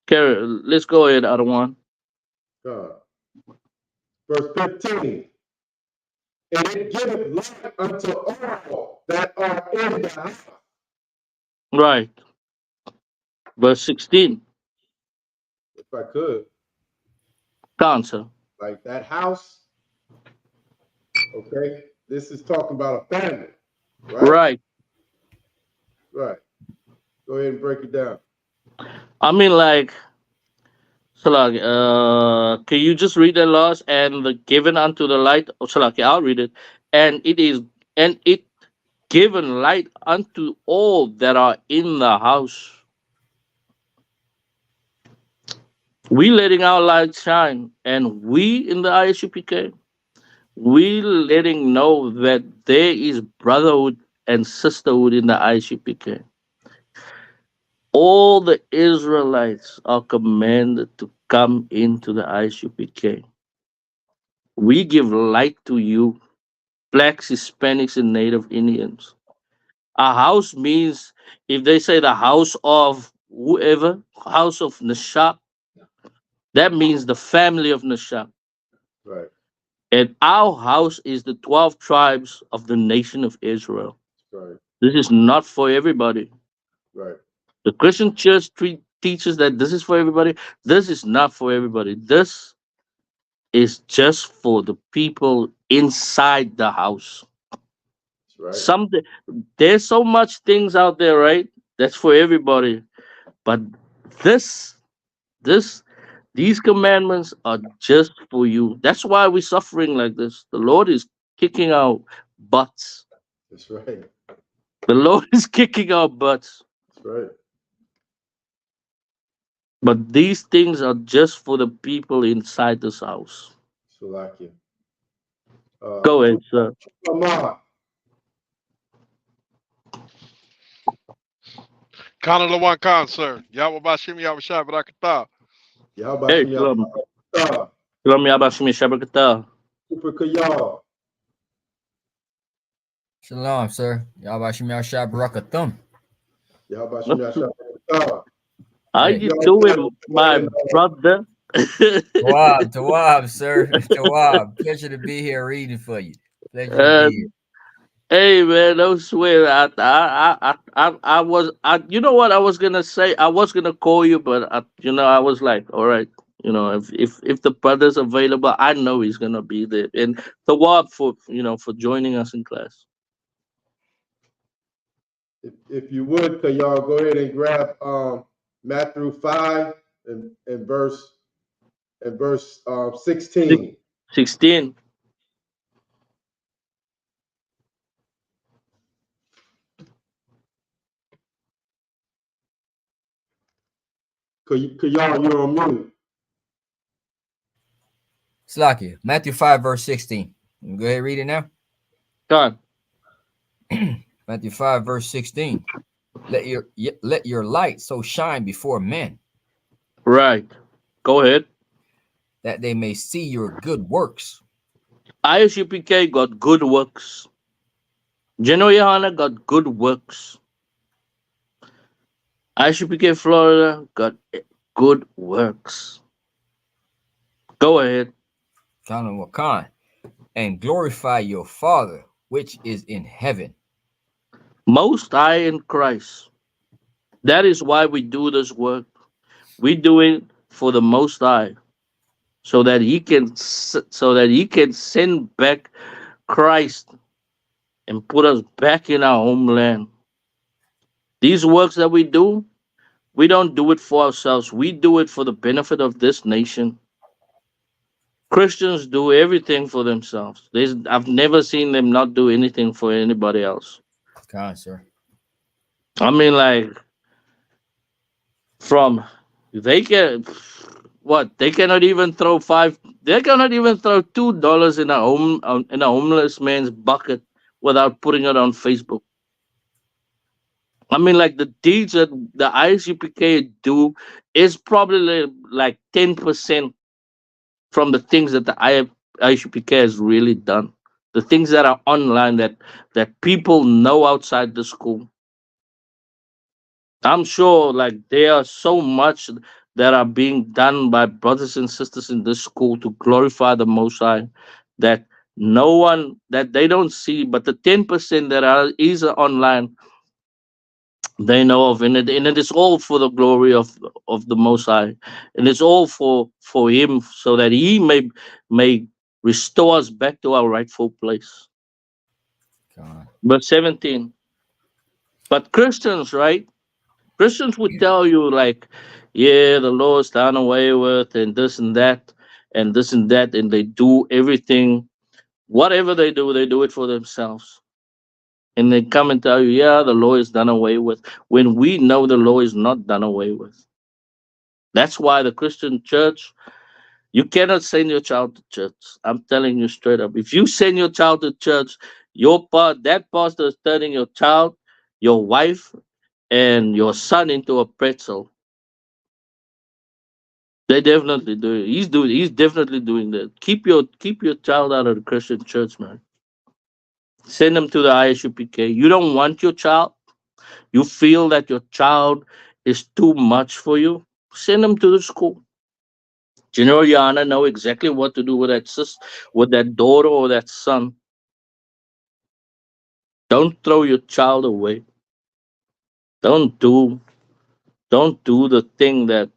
Carry, let's go ahead, other one. God. Verse 15. And it giveth light unto all that are in the house. Right. Verse 16. If I could, Answer. like that house, okay? This is talking about a family, right? Right. Right. Go ahead and break it down. I mean, like, Salaki, can you just read the laws and the given unto the light? Oh, Salaki, I'll read it. And it given light unto all that are in the house. We letting our light shine, and we in the ISUPK, we letting know that there is brotherhood and sisterhood in the ISUPK. All the Israelites are commanded to come into the ISUPK. We give light to you, blacks, Hispanics, and Native Indians. A house means, if they say the house of whoever, house of Nashak, that means the family of Nashak. Right. And our house is the 12 tribes of the nation of Israel. Right. This is not for everybody. Right. The Christian church teaches that this is for everybody. This is not for everybody. This is just for the people inside the house. That's right. There's so much things out there, right? That's for everybody. But this, this, these commandments are just for you. That's why we're suffering like this. The Lord is kicking our butts. That's right. The Lord is kicking our butts. That's right. But these things are just for the people inside this house. Salakia. Go ahead, sir. Lamar. Kana Lawan Khan, sir. Yahweh Bashim Yahweh Shai Barakatah. Y'all Hey, about shalom. to Shalom, Yabashim Shabakata. Super Kayal. Shalom, sir. Yabashim Yashab Barakathum. Y'all about to How Hey. you doing, my brother? Tawab, sir. Tawab. Pleasure to be here reading for you. Pleasure to be here. Hey man, don't swear. I was, you know what I was gonna say? I was gonna call you, but I was like, all right, if the brother's available, I know he's gonna be there. And Tawab for joining us in class. If you would, could y'all go ahead and grab Matthew 5 and verse 16. 16. Could y'all, you're on mute. Slakia. Matthew 5, verse 16. Go ahead and read it now. God. Matthew 5, verse 16. Let your light so shine before men, Right. Go ahead. that they may see your good works. ISUPK got good works. Geno Yohana got good works. ISUPK Florida got good works. Go ahead. Kana Wakan. And glorify your Father which is in heaven. Most High in Christ. That is why we do this work. We do it for the Most High, so that He can send back Christ and put us back in our homeland. These works that we do, we don't do it for ourselves. We do it for the benefit of this nation. Christians do everything for themselves. I've never seen them not do anything for anybody else. Kana, sir. I mean, like, they cannot even throw $2 in a homeless man's bucket without putting it on Facebook. I mean, like, the deeds that the ISUPK do is probably like 10% from the things that the ISUPK has really done. The things that are online that people know outside the school. I'm sure like there are so much that are being done by brothers and sisters in this school to glorify the Most High that that they don't see, but the 10% that is online, they know of, and it is all for the glory of the Most High, and it's all for Him, so that He may restore us back to our rightful place. Kana. Verse 17. But Christians, right? Christians would tell you like, yeah, the law is done away with, and this and that, and this and that, and they do everything. Whatever they do it for themselves. And they come and tell you, yeah, the law is done away with, when we know the law is not done away with. That's why the Christian church, you cannot send your child to church. I'm telling you straight up. If you send your child to church, that pastor is turning your child, your wife, and your son into a pretzel. They definitely do it. He's definitely doing that. Keep your child out of the Christian church, man. Send them to the ISUPK. You don't want your child. You feel that your child is too much for you. Send them to the school. General Yana know exactly what to do with with that daughter or that son. Don't throw your child away. Don't do the thing that.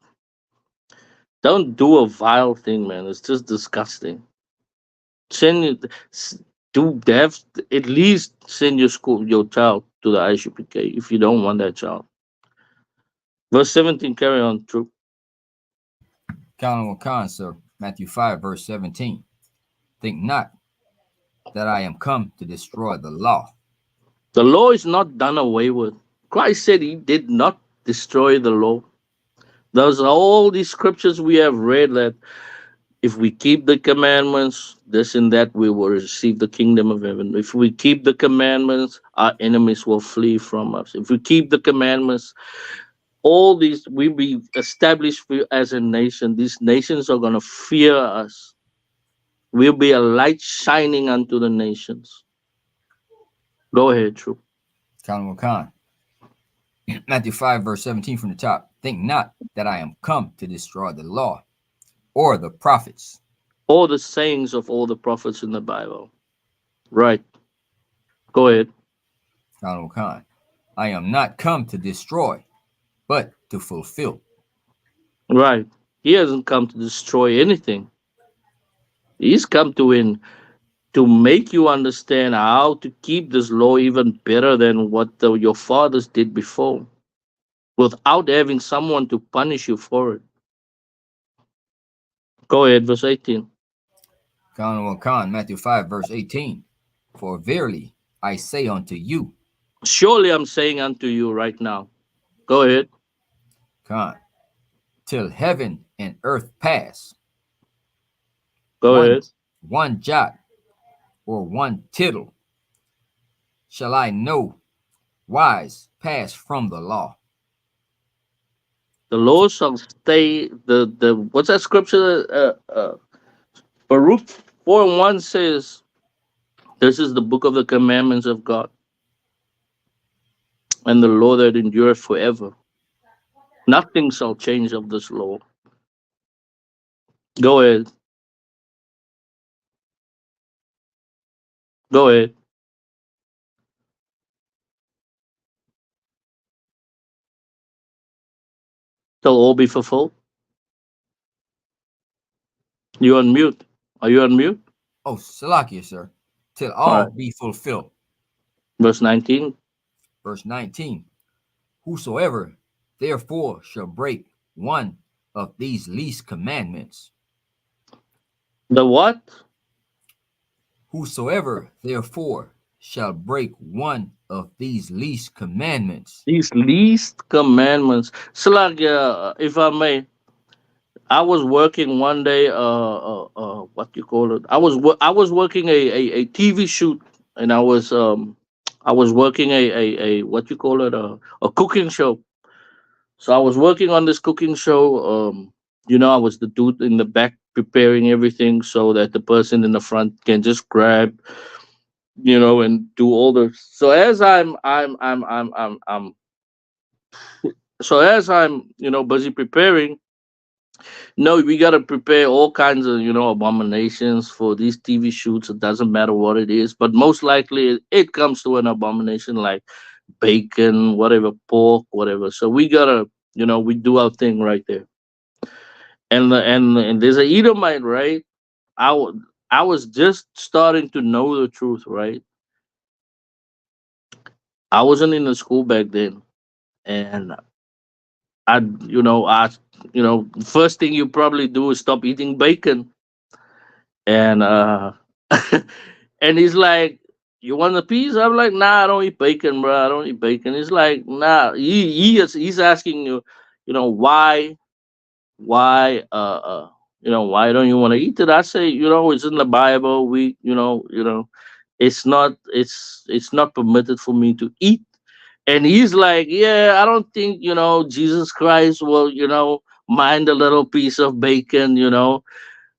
Don't do a vile thing, man. It's just disgusting. At least send your child to the ISUPK if you don't want that child. Verse 17, carry on, true. Kana Wakan, sir. Matthew 5, verse 17. Think not that I am come to destroy the law. The law is not done away with. Christ said He did not destroy the law. There's all these scriptures we have read that If we keep the commandments, this and that, we will receive the kingdom of heaven. If we keep the commandments, our enemies will flee from us. If we keep the commandments, all these we be established as a nation. These nations are gonna fear us. We'll be a light shining unto the nations. Go ahead, True. Khan Khan. Matthew 5, verse 17 from the top. Think not that I am come to destroy the law or the prophets. All the sayings of all the prophets in the Bible. Right. Go ahead. Khan Khan. I am not come to destroy, but to fulfill. Right. He hasn't come to destroy anything. He's come to make you understand how to keep this law even better than what your fathers did before, without having someone to punish you for it. Go ahead, verse 18. Khan, Matthew 5, verse 18. For verily I say unto you, surely I'm saying unto you right now. Go ahead. Khan, till heaven and earth pass. Go ahead. One jot or one tittle shall I no wise pass from the law. The law shall stay. The what's that scripture? Baruch 4:1 says, "This is the book of the commandments of God, and the law that endureth forever. Nothing shall change of this law." Go ahead. Go ahead. Shall all be fulfilled. You on mute? Are you on mute? Oh, Salakia, sir. Till all Alright. be fulfilled. Verse 19. Verse 19. Whosoever therefore shall break one of these least commandments. The what? Whosoever therefore shall break one of these least commandments. These least commandments. Salakia, if I may, I was working one day. What do you call it? I was working a TV shoot, and I was working a what you call it, a cooking show. So I was working on this cooking show. I was the dude in the back preparing everything so that the person in the front can just grab, and do all the. So as I'm busy preparing. No, we gotta prepare all kinds of abominations for these TV shoots. It doesn't matter what it is, but most likely it comes to an abomination like bacon, whatever, pork, whatever. So we gotta, we do our thing right there. And there's a Edomite, right? I was just starting to know the truth, right? I wasn't in the school back then, and first thing you probably do is stop eating bacon. And and he's like, "You want a piece?" I'm like, "Nah, I don't eat bacon, bro. I don't eat bacon." He's like, "Nah." He's asking you, why why don't you want to eat it? I say, it's in the Bible. It's not permitted for me to eat. And he's like, "Yeah, I don't think Jesus Christ will mind a little piece of bacon. I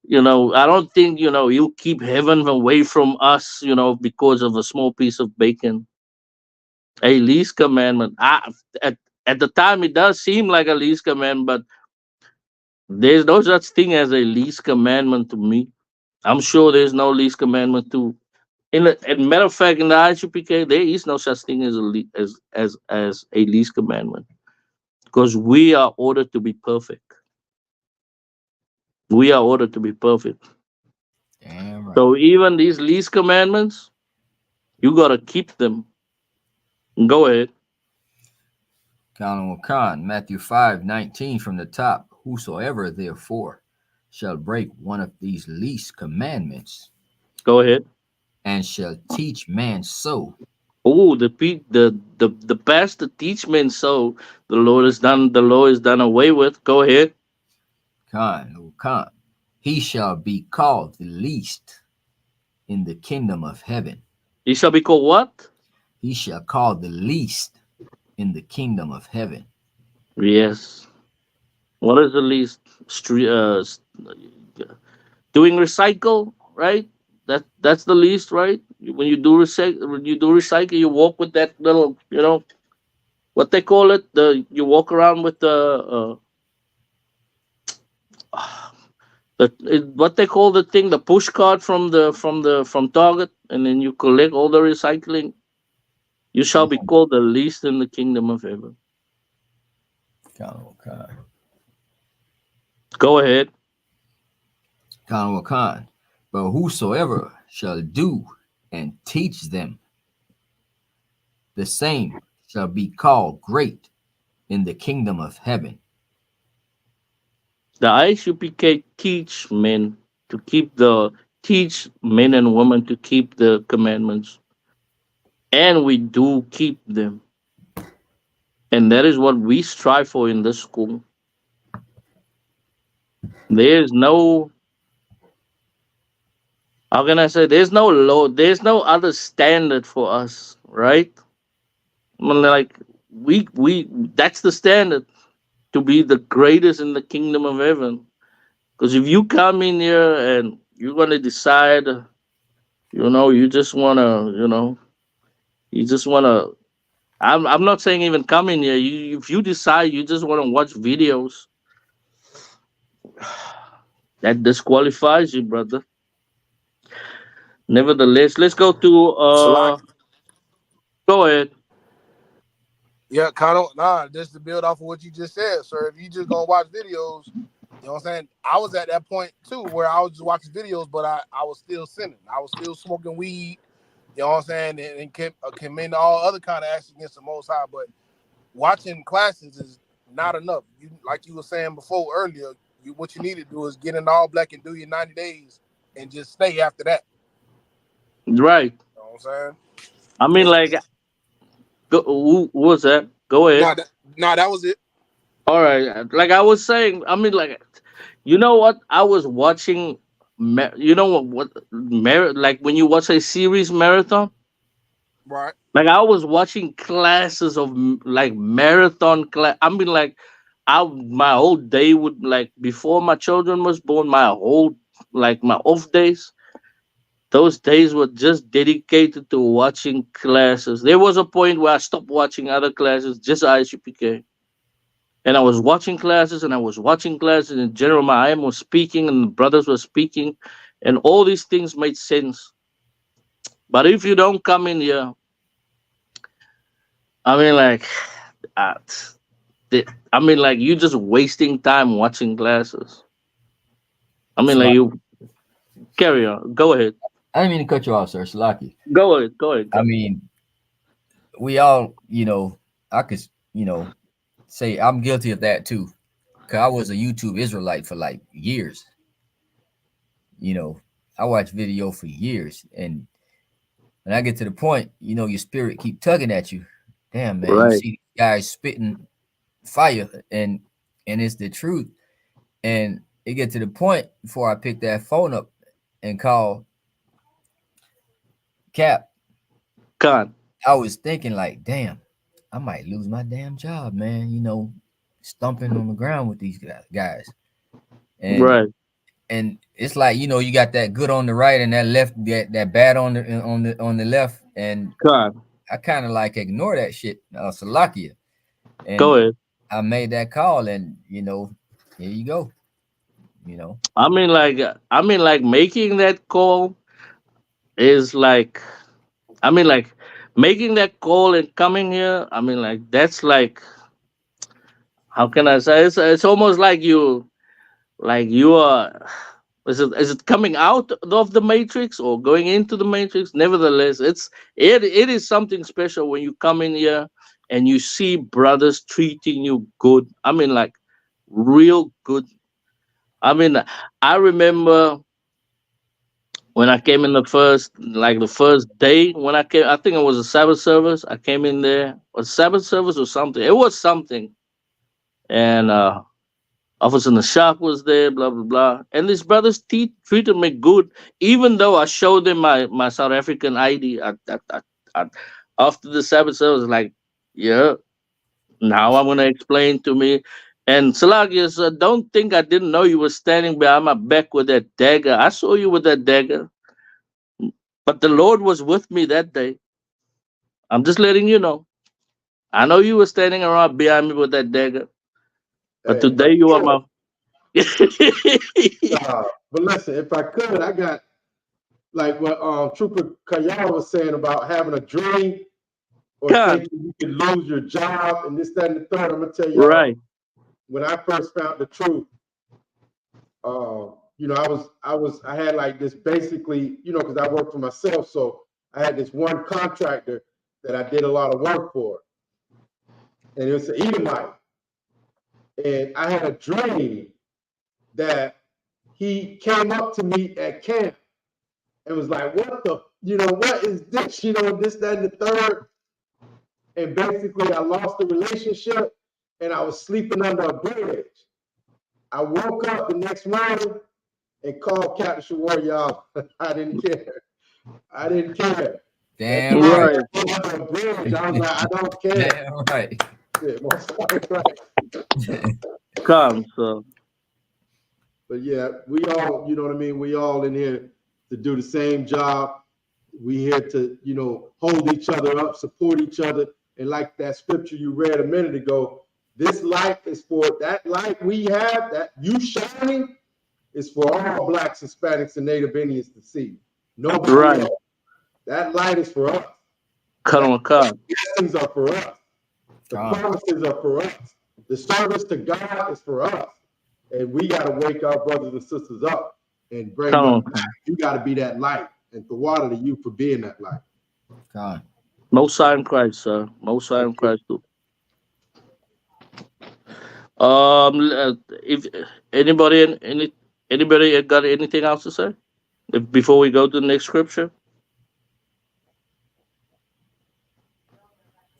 don't think he'll keep heaven away from us because of a small piece of bacon." A least commandment. At the time, it does seem like a least commandment, but there's no such thing as a least commandment to me. I'm sure there's no least commandment to. As matter of fact, in the IGPK, there is no such thing as a least commandment, because we are ordered to be perfect. We are ordered to be perfect. Damn right. So even these least commandments, you gotta keep them. Go ahead. Khan, Matthew 5:19 from the top. Whosoever therefore shall break one of these least commandments. Go ahead. And shall teach man so. Oh, the past to teach men so the law is done away with. Go ahead. Khan. he shall be called the least in the kingdom of heaven. He shall be called what? He shall call the least in the kingdom of heaven. Yes. What is the least? Doing recycle, right? That's the least, right? When you do recycle, you walk with that little, what they call it. You walk around with what they call the thing, the push cart from Target, and then you collect all the recycling. You shall be called the least in the kingdom of heaven. Go ahead. But whosoever shall do and teach them, the same shall be called great in the kingdom of heaven. The ISUPK teach men and women to keep the commandments, and we do keep them, and that is what we strive for in this school. There's no, how can I say, there's no other standard for us, right? I mean, like we that's the standard, to be the greatest in the kingdom of heaven. Because if you come in here and you're gonna decide, you just wanna, I'm not saying even come in here. If you decide you just wanna watch videos, that disqualifies you, brother. Nevertheless, let's go to Salaki. go ahead. Yeah, kind of. Just to build off of what you just said, sir. If you just gonna watch videos, you know what I'm saying? I was at that point too, where I was just watching videos, but I was still sinning. I was still smoking weed. You know what I'm saying? And committing all other kind of acts against the Most High. But watching classes is not enough. You, like you were saying before earlier, what you need to do is get in all black and do your 90 days and just stay after that. Right. You know what I'm saying? I mean, like, who was that? Go ahead. That was it. All right. Like I was saying, I mean, like, you know what? I was watching, like when you watch a series marathon, Right. like I was watching classes of like marathon class. I mean, like, my whole day would, like, before my children was born, my off days, those days were just dedicated to watching classes. There was a point where I stopped watching other classes, just ISUPK. And I was watching classes and I was watching classes. In general, my IM was speaking and the brothers were speaking. And all these things made sense. But if you don't come in here, I mean, like, you're just wasting time watching classes. I mean, like, you carry on. Go ahead. I didn't mean to cut you off, sir. Salaki. Go ahead. I mean, we all, I could, say I'm guilty of that too. Cause I was a YouTube Israelite for like years. I watched video for years, and when I get to the point, your spirit keep tugging at you. Damn, man, Right. You see these guys spitting fire, and it's the truth. And it get to the point before I pick that phone up and call Cap. God. I was thinking like, damn, I might lose my damn job, man. Stumping on the ground with these guys. And, right. And it's like, you got that good on the right and that left, that bad on the left. And God. I kind of like ignore that shit. Salakia. And Go ahead. I made that call, and here you go. I mean, like making that call is like, making that call and coming here. I mean, like, that's like, how can I say? It's almost like you are. Is it coming out of the matrix or going into the matrix? Nevertheless, it is something special when you come in here and you see brothers treating you good. I mean, like, real good. I mean, I remember when I came in the first day when I came. I think it was a Sabbath service. I came in there, a Sabbath service or something. It was something, and Officer Nashak was there, blah blah blah. And these brothers treated me good, even though I showed them my South African ID. After the Sabbath service, like, yeah, now I'm gonna explain to me. And Salagius, don't think I didn't know you were standing behind my back with that dagger. I saw you with that dagger, but the Lord was with me that day. I'm just letting you know. I know you were standing around behind me with that dagger, but Hey, if I today you are could, my. but listen, if I could, I got like what Trooper Kayal was saying about having a dream or God, thinking you could lose your job and this, that, and the third. I'm gonna tell y'all, right, when I first found the truth, you know, I had like this basically, you know, because I work for myself, so I had this one contractor that I did a lot of work for, and it was an Edomite, and I had a dream that he came up to me at camp and was like, "What the, you know, what is this? You know, this, that, and the third." And basically, I lost the relationship, and I was sleeping under a bridge. I woke up the next morning and called Captain Shawar, y'all. I didn't care. I didn't care. Damn And right. right. under a bridge, I was like, I don't care. Damn right. Shit, most right. Come, so But yeah, we all, you know what I mean? We all in here to do the same job. We here to, you know, hold each other up, support each other. And like that scripture you read a minute ago, this light is for that light we have, that you shining is for all blacks, Hispanics, and Native Indians to see. Nobody right. else. That light is for us. Come, come. Blessings are for us. The Come. promises are for us. The service to God is for us. And we got to wake our brothers and sisters up and bring Come them on. back. You got to be that light. And the water to you for being that light. Come. Most High in Christ, sir. Most High in Christ too. If anybody got anything else to say before we go to the next scripture?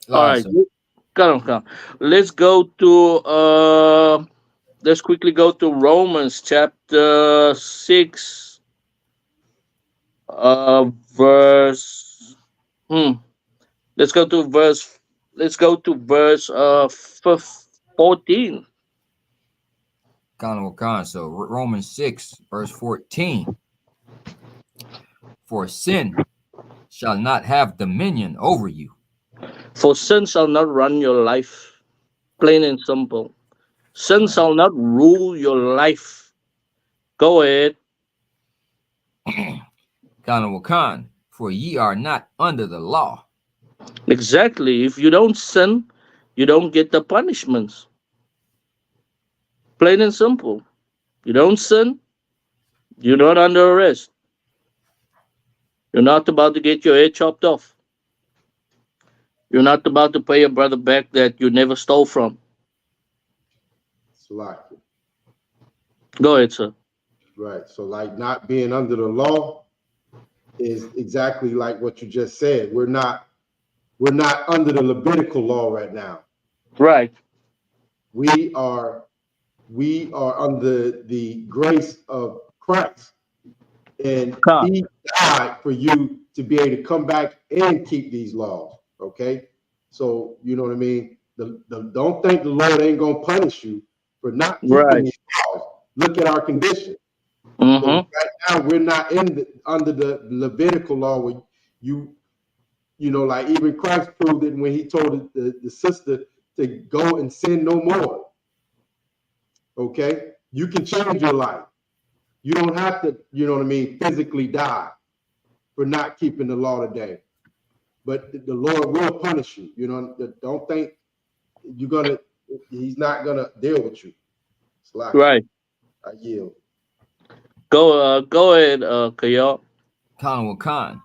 All Lord, right, sir. come. Let's go to let's quickly go to Romans chapter 6, verse. Let's go to verse. Let's go to verse 14. Con. So Romans 6, verse 14. For sin shall not have dominion over you. For sin shall not run your life, plain and simple. Sin Right. shall not rule your life. Go ahead. Con. For ye are not under the law. Exactly. If you don't sin, you don't get the punishments. Plain and simple. You don't sin, you're not under arrest. You're not about to get your head chopped off. You're not about to pay your brother back that you never stole from. Salaki. Go ahead, sir. Right. So like not being under the law is exactly like what you just said. We're not under the Levitical law right now. Right. We are under the grace of Christ. And Come. he died for you to be able to come back and keep these laws. Okay. So you know what I mean? Don't think the Lord ain't gonna punish you for not keeping Right. these laws. Look at our condition. So Mm-hmm. right now we're not under the Levitical law where you know, like even Christ proved it when he told the sister to go and sin no more. Okay, you can change your life. You don't have to, you know what I mean, physically die for not keeping the law today. But the Lord will punish you. You know, don't think he's not gonna deal with you. It's like Right. I yield. Go ahead, Kayal. Con.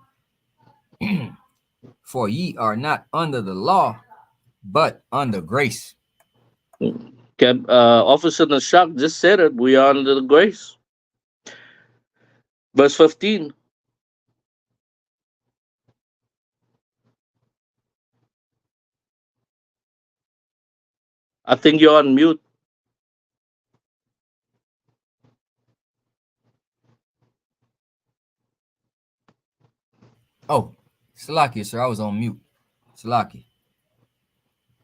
For ye are not under the law, but under grace. Officer Nashak just said it. We are under the grace. Verse 15. I think you're on mute. Oh, Salaki, sir, I was on mute. Salaki.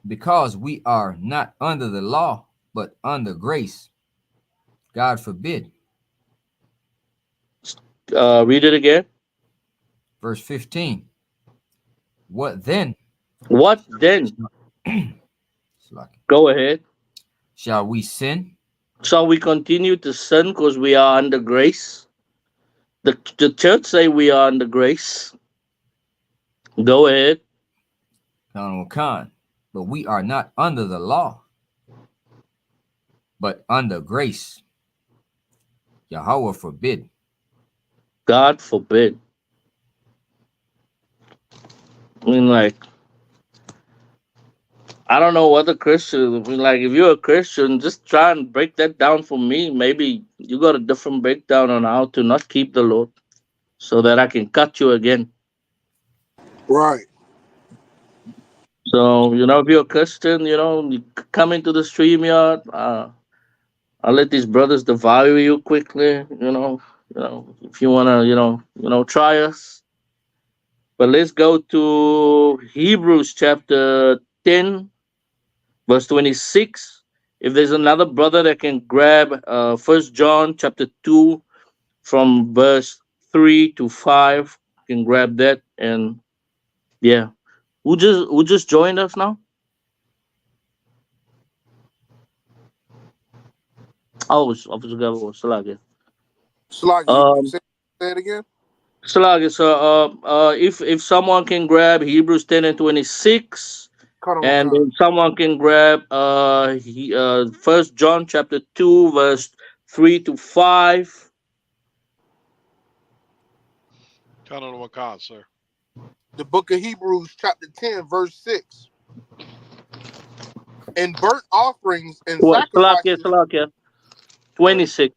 Because we are not under the law, but under grace. God forbid. Read it again. Verse 15. What then? What then? Salaki. Go ahead. Shall we sin? Shall we continue to sin because we are under grace? The church say we are under grace. Go ahead. Khan. But we are not under the law, but under grace. Yahweh forbid. God forbid. I mean, like, I don't know what the Christian. I mean, like, if you're a Christian, just try and break that down for me. Maybe you got a different breakdown on how to not keep the Lord, so that I can cut you again. Right. So, if you're a Christian, you come into the stream yard. I'll let these brothers devour you quickly. If you wanna, try us. But let's go to Hebrews chapter 10, verse 26. If there's another brother that can grab First John chapter 2 from verse 3 to 5, can grab that. And yeah, who just joined us now? Oh, it's Officer Gabo Salage. Sluggy, say it again. Salage, so if someone can grab Hebrews 10 and 26, and if someone can grab First John chapter 2, verse 3 to 5. Count on one con, sir. The book of Hebrews, chapter 10, verse 6. And burnt offerings and sacrifices. Salakia, 26.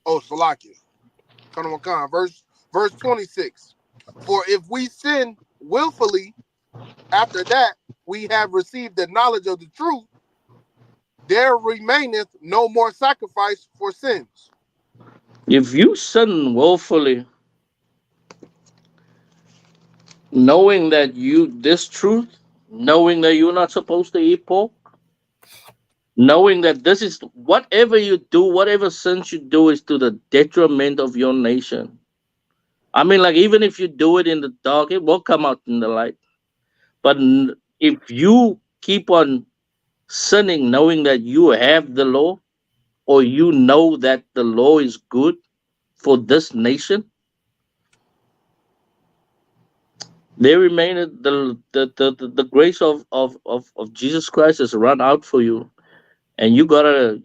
Oh, Salakia. Verse 26. For if we sin willfully, after that we have received the knowledge of the truth, there remaineth no more sacrifice for sins. If you sin willfully, knowing that knowing that you're not supposed to eat pork, knowing that this is whatever you do, whatever sins you do is to the detriment of your nation. I mean, like, even if you do it in the dark, it will come out in the light. But if you keep on sinning, knowing that you have the law, or you know that the law is good for this nation, there remain the grace of Jesus Christ has run out for you, and you gotta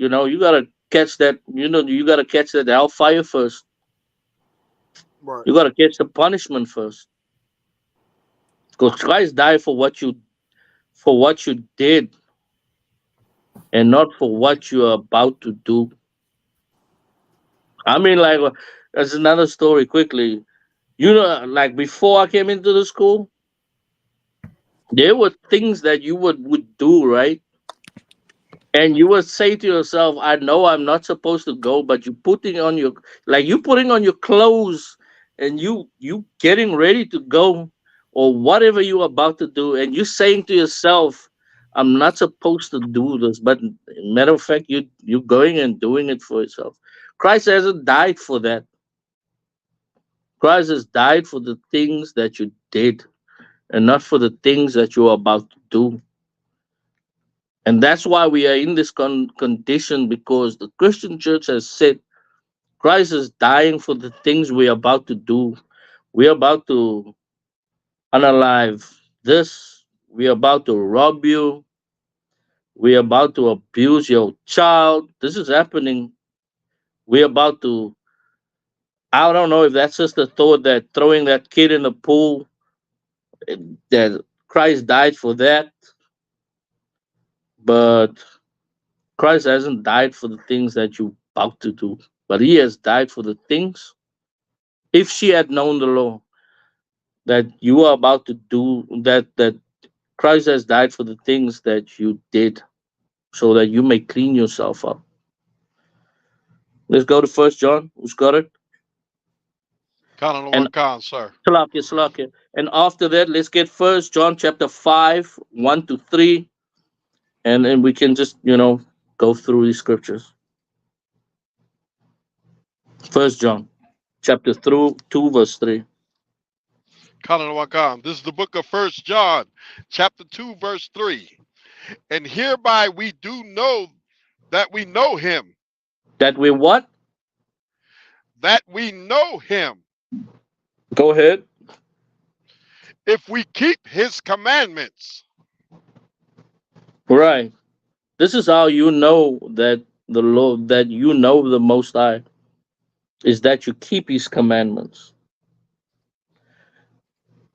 catch that hellfire first. Right. You gotta catch the punishment first, because Christ died for what you did, and not for what you are about to do. I mean, like, there's another story quickly. Like, before I came into the school, there were things that you would do, right? And you would say to yourself, I know I'm not supposed to go, but you putting on your clothes, and you getting ready to go, or whatever you're about to do, and you saying to yourself, I'm not supposed to do this. But matter of fact, you going and doing it for yourself. Christ hasn't died for that. Christ has died for the things that you did, and not for the things that you're about to do. And that's why we are in this condition, because the Christian church has said Christ is dying for the things we're about to do. We're about to unalive this. We're about to rob you. We're about to abuse your child. This is happening. We're about to, I don't know if that sister thought that throwing that kid in the pool, that Christ died for that. But Christ hasn't died for the things that you're about to do, but he has died for the things. If she had known the law that you are about to do, that Christ has died for the things that you did, so that you may clean yourself up. Let's go to First John. Who's got it? Count on the And one con, sir. Salakia. And after that, let's get First John chapter 5, 1 to 3, and then we can just, go through these scriptures. First John chapter through 2, verse 3. Count on the one con. This is the book of First John, chapter 2, verse 3. And hereby we do know that we know him. That we what? That we know him. Go ahead. If we keep his commandments. Right. This is how you know that the Lord, that you know the Most High, is that you keep His commandments.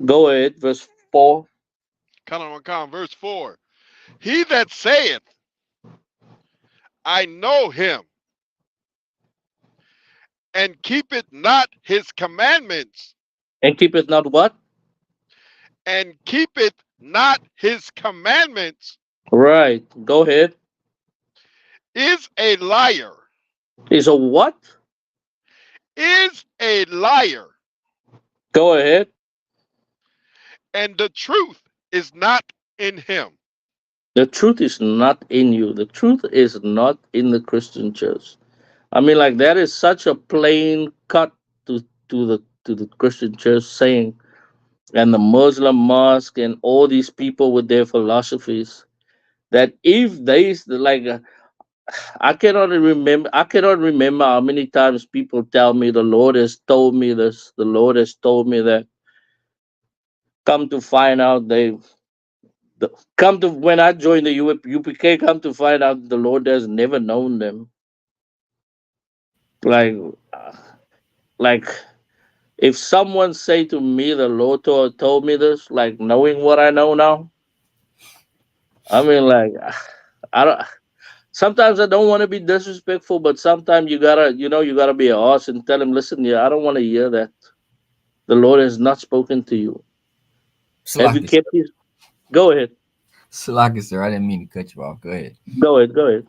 Go ahead, verse 4. Count on one con. Verse 4. He that saith, I know him, and keepeth not his commandments. And keep it not what? And keepeth not his commandments. Right. Go ahead. Is a liar. Is a what? Is a liar. Go ahead. And the truth is not in him. The truth is not in you. The truth is not in the Christian church. I mean, like, that is such a plain cut to the Christian church saying, and the Muslim mosque and all these people with their philosophies, that if they like, I cannot remember. I cannot remember how many times people tell me the Lord has told me this. The Lord has told me that. Come to find out, come to when I joined the UPK. Come to find out, the Lord has never known them. Like, like if someone say to me, the Lord told me this, like knowing what I know now. I mean, like, I don't. Sometimes I don't want to be disrespectful, but sometimes you gotta be a horse and tell him, listen, yeah, I don't want to hear that. The Lord has not spoken to you. Have you Salaki, kept his? Go ahead. Salaki, sir. I didn't mean to cut you off. Go ahead. Go ahead.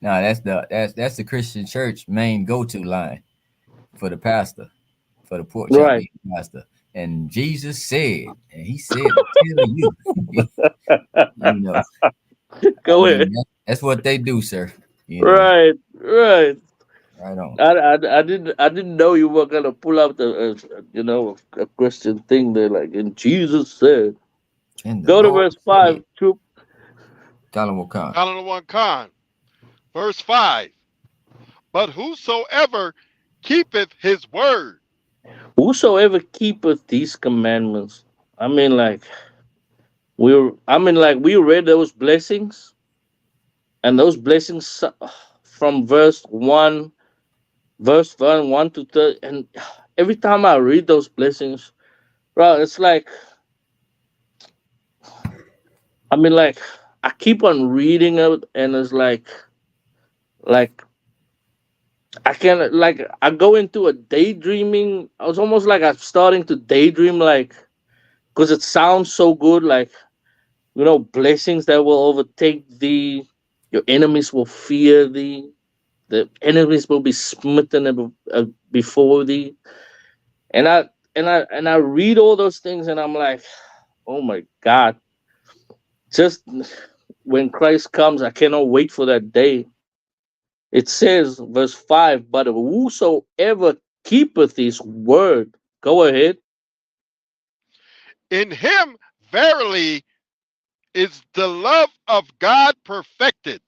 No, that's the Christian church main go-to line for the pastor, for the pork chop Right. eating pastor. And Jesus said, and he said, I'm telling you, you know, Go I ahead. mean, that's what they do, sir. You know, Right. right on. I didn't know you were gonna pull out a Christian thing there, like, and Jesus said. And the Go to Lord verse said, 5. Troop. Colin will come. Count on the one con. Verse 5. But whosoever keepeth his word. Whosoever keepeth these commandments. I mean, like, we read those blessings, and those blessings from verse 1 to 3, and every time I read those blessings, bro, it's like, I mean, like, I keep on reading it, and it's like I can, like, I go into a daydreaming. I was almost like I'm starting to daydream, like, because it sounds so good, like, blessings that will overtake thee, your enemies will fear thee, the enemies will be smitten before thee, and I read all those things, and I'm like, oh my God, just when Christ comes, I cannot wait for that day. It says, verse 5, but whosoever keepeth his word, go ahead. In him verily is the love of God perfected.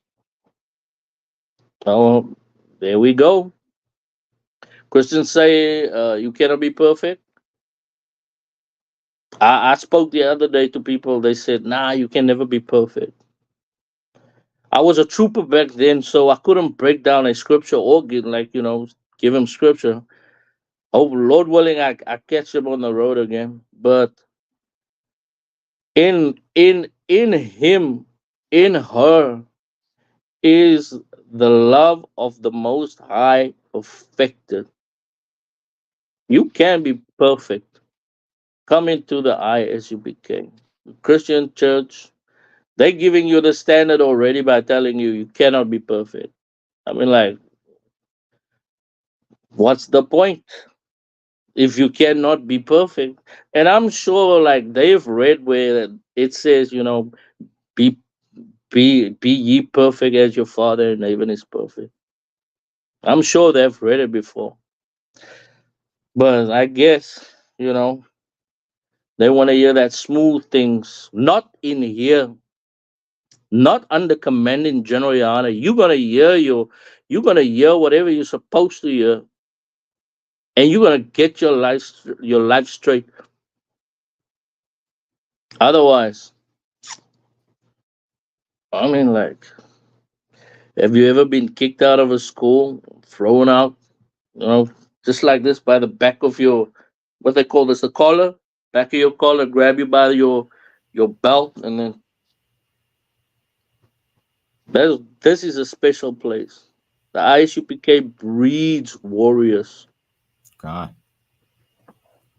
Oh, there we go. Christians say you cannot be perfect. I spoke the other day to people. They said, nah, you can never be perfect. I was a trooper back then, so I couldn't break down a scripture or give him scripture. Oh, Lord willing, I catch him on the road again. But in him, in her, is the love of the Most High perfected. You can be perfect. Come into the eye as you became. Christian church, they're giving you the standard already by telling you cannot be perfect. I mean, like, what's the point? if you cannot be perfect. And I'm sure like they've read where it says, be be ye perfect as your father in heaven is perfect. I'm sure they've read it before. But I guess, they want to hear that smooth things, not in here, not under commanding general your honor. You're gonna hear whatever you're supposed to hear, and you're gonna get your life straight. Otherwise, I mean, like, have you ever been kicked out of a school, thrown out, you know, just like this by the back of your, what they call this, the collar, back of your collar, grab you by your belt, and then this is a special place. The ISUPK breeds warriors. God.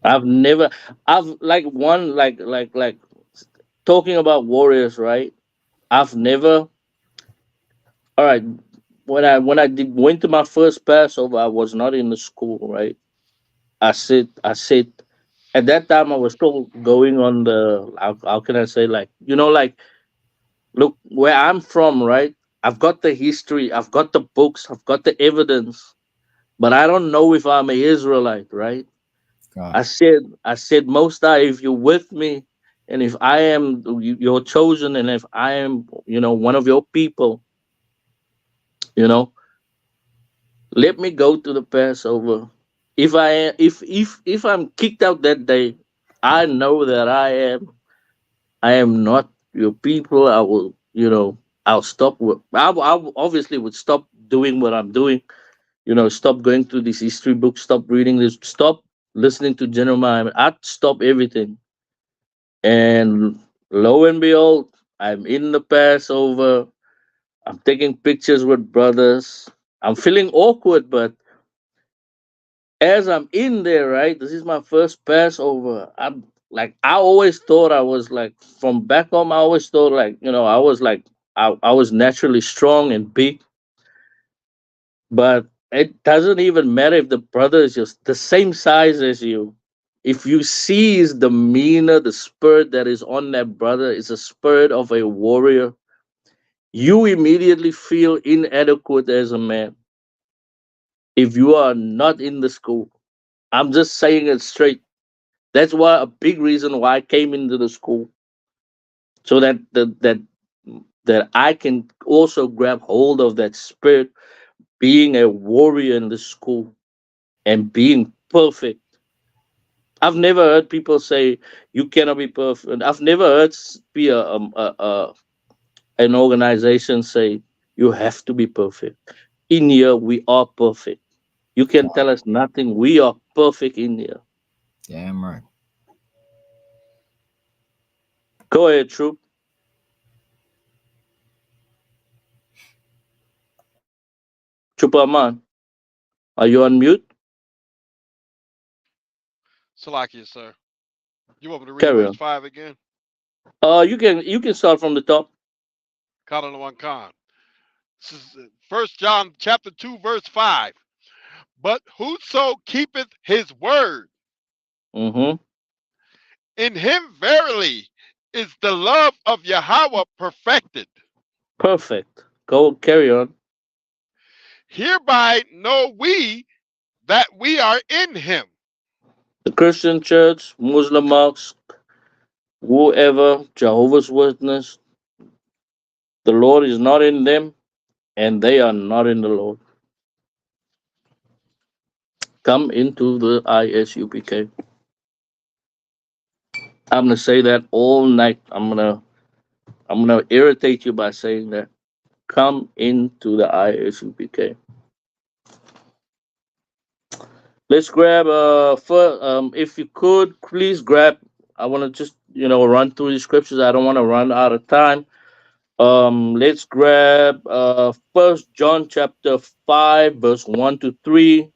I've never, I've like one like talking about warriors, right? I've never. All right, when I went to my first Passover, I was not in the school, right? I said at that time I was still going on the how can I say, like, like, look where I'm from, right? I've got the history, I've got the books, I've got the evidence, but I don't know if I'm an Israelite, right? God. I said, Most High, if you're with me, and if I am your chosen, and if I am, one of your people, you know, let me go to the Passover. If I'm kicked out that day, I know that I am not your people. I will, I'll stop. I obviously would stop doing what I'm doing. Stop going through this history book. Stop reading this. Stop listening to Jeremiah. I'd stop everything. And lo and behold, I'm in the Passover. I'm taking pictures with brothers. I'm feeling awkward, but as I'm in there, right? This is my first Passover. I'm like, I always thought I was like, from back home. I always thought, like, I was like, I was naturally strong and big, but it doesn't even matter if the brother is just the same size as you. If you see his demeanor, the spirit that is on that brother is a spirit of a warrior, you immediately feel inadequate as a man if you are not in the school. I'm just saying it straight. That's why a big reason why I came into the school, so that I can also grab hold of that spirit, being a warrior in the school and being perfect. I've never heard people say you cannot be perfect. I've never heard be an organization say you have to be perfect. In here, we are perfect. You can tell us nothing. We are perfect in here. Damn right. Go ahead, Troop. Chupaman, are you on mute? Salakia, sir. You want me to read Carry verse on. 5 again? You can start from the top. Khan one Khan. This is 1 John chapter 2, verse 5. But whoso keepeth his word, Mm-hmm. in him verily is the love of Yahweh perfected. Perfect. Go carry on. Hereby know we that we are in him. The Christian church, Muslim mosque, whoever, Jehovah's Witness, the Lord is not in them, and they are not in the Lord. Come into the ISUPK. I'm gonna say that all night. I'm gonna irritate you by saying that. Come into the ISUPK. Let's grab if you could please grab. I want to just run through the scriptures. I don't want to run out of time. Let's grab First John chapter 5 verse 1 to 3,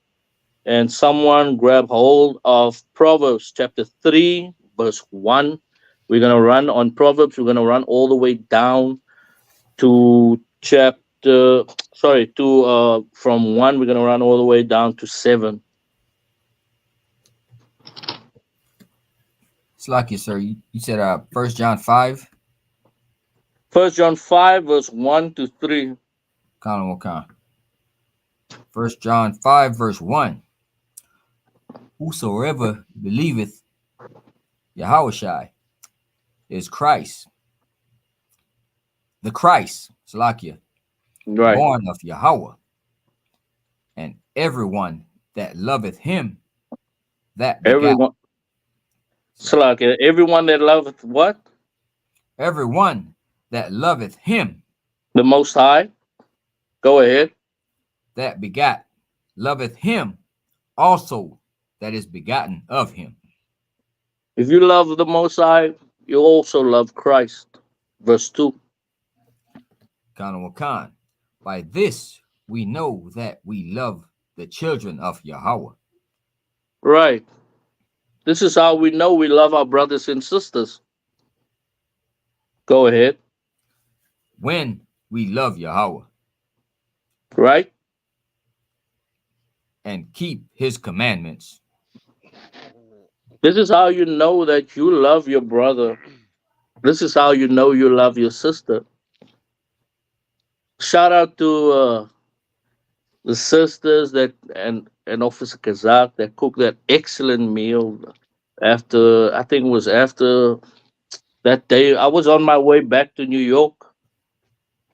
and someone grab hold of Proverbs chapter 3 verse 1. We're gonna run on Proverbs. We're gonna run all the way down to from 1. We're gonna run all the way down to 7. Slacky, sir. You said 1 John 5. 1 John 5, verse 1 to 3. Colin Wakan. 1 John 5, verse 1. Whosoever believeth Yahushai is Christ, the Christ, Salakia, Right. born of Yahweh, and everyone that loveth him, that begat. Everyone, Salakia, everyone that loveth what? Everyone that loveth him, The Most High. Go ahead. that begat, loveth him also that is begotten of him. If you love the Most High, you also love Christ. Verse 2. Kana Wakan. By this we know that we love the children of Yahweh. Right. This is how we know we love our brothers and sisters. Go ahead. When we love Yahweh Right? and keep his commandments. This is how you know that you love your brother. This is how you know you love your sister. Shout out to the sisters that and Officer Kazak that cooked that excellent meal after, I think it was after that day. I was on my way back to New York.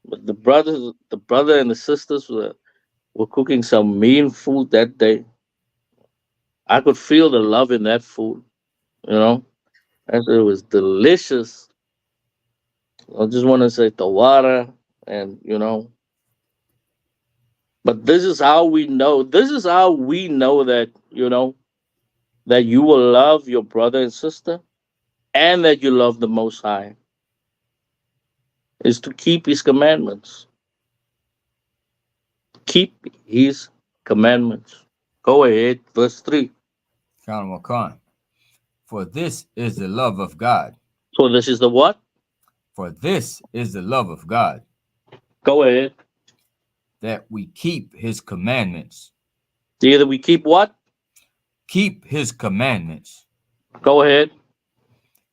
But the brother and the sisters were cooking some mean food that day. I could feel the love in that food, you know. And it was delicious. I just want to say Tawara, and but this is how we know. This is how we know that, that you will love your brother and sister and that you love the Most High, is to keep his commandments. Keep his commandments. Go ahead, verse 3. Kana Wakan. For this is the love of God. So this is the what? For this is the love of God, Go ahead. that we keep his commandments. Either we keep what? Keep his commandments. Go ahead.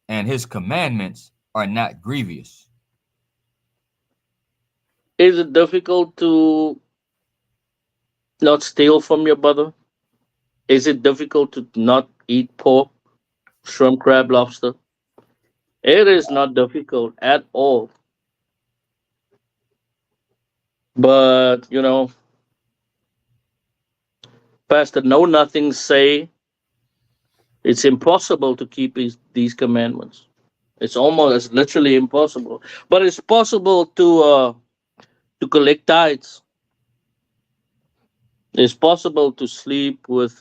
And his commandments are not grievous. Is it difficult to not steal from your brother? Is it difficult to not eat pork, shrimp, crab, lobster? It is not difficult at all. But, Pastor Know Nothing say it's impossible to keep these commandments. It's literally impossible. But it's possible to collect tithes. It's possible to sleep with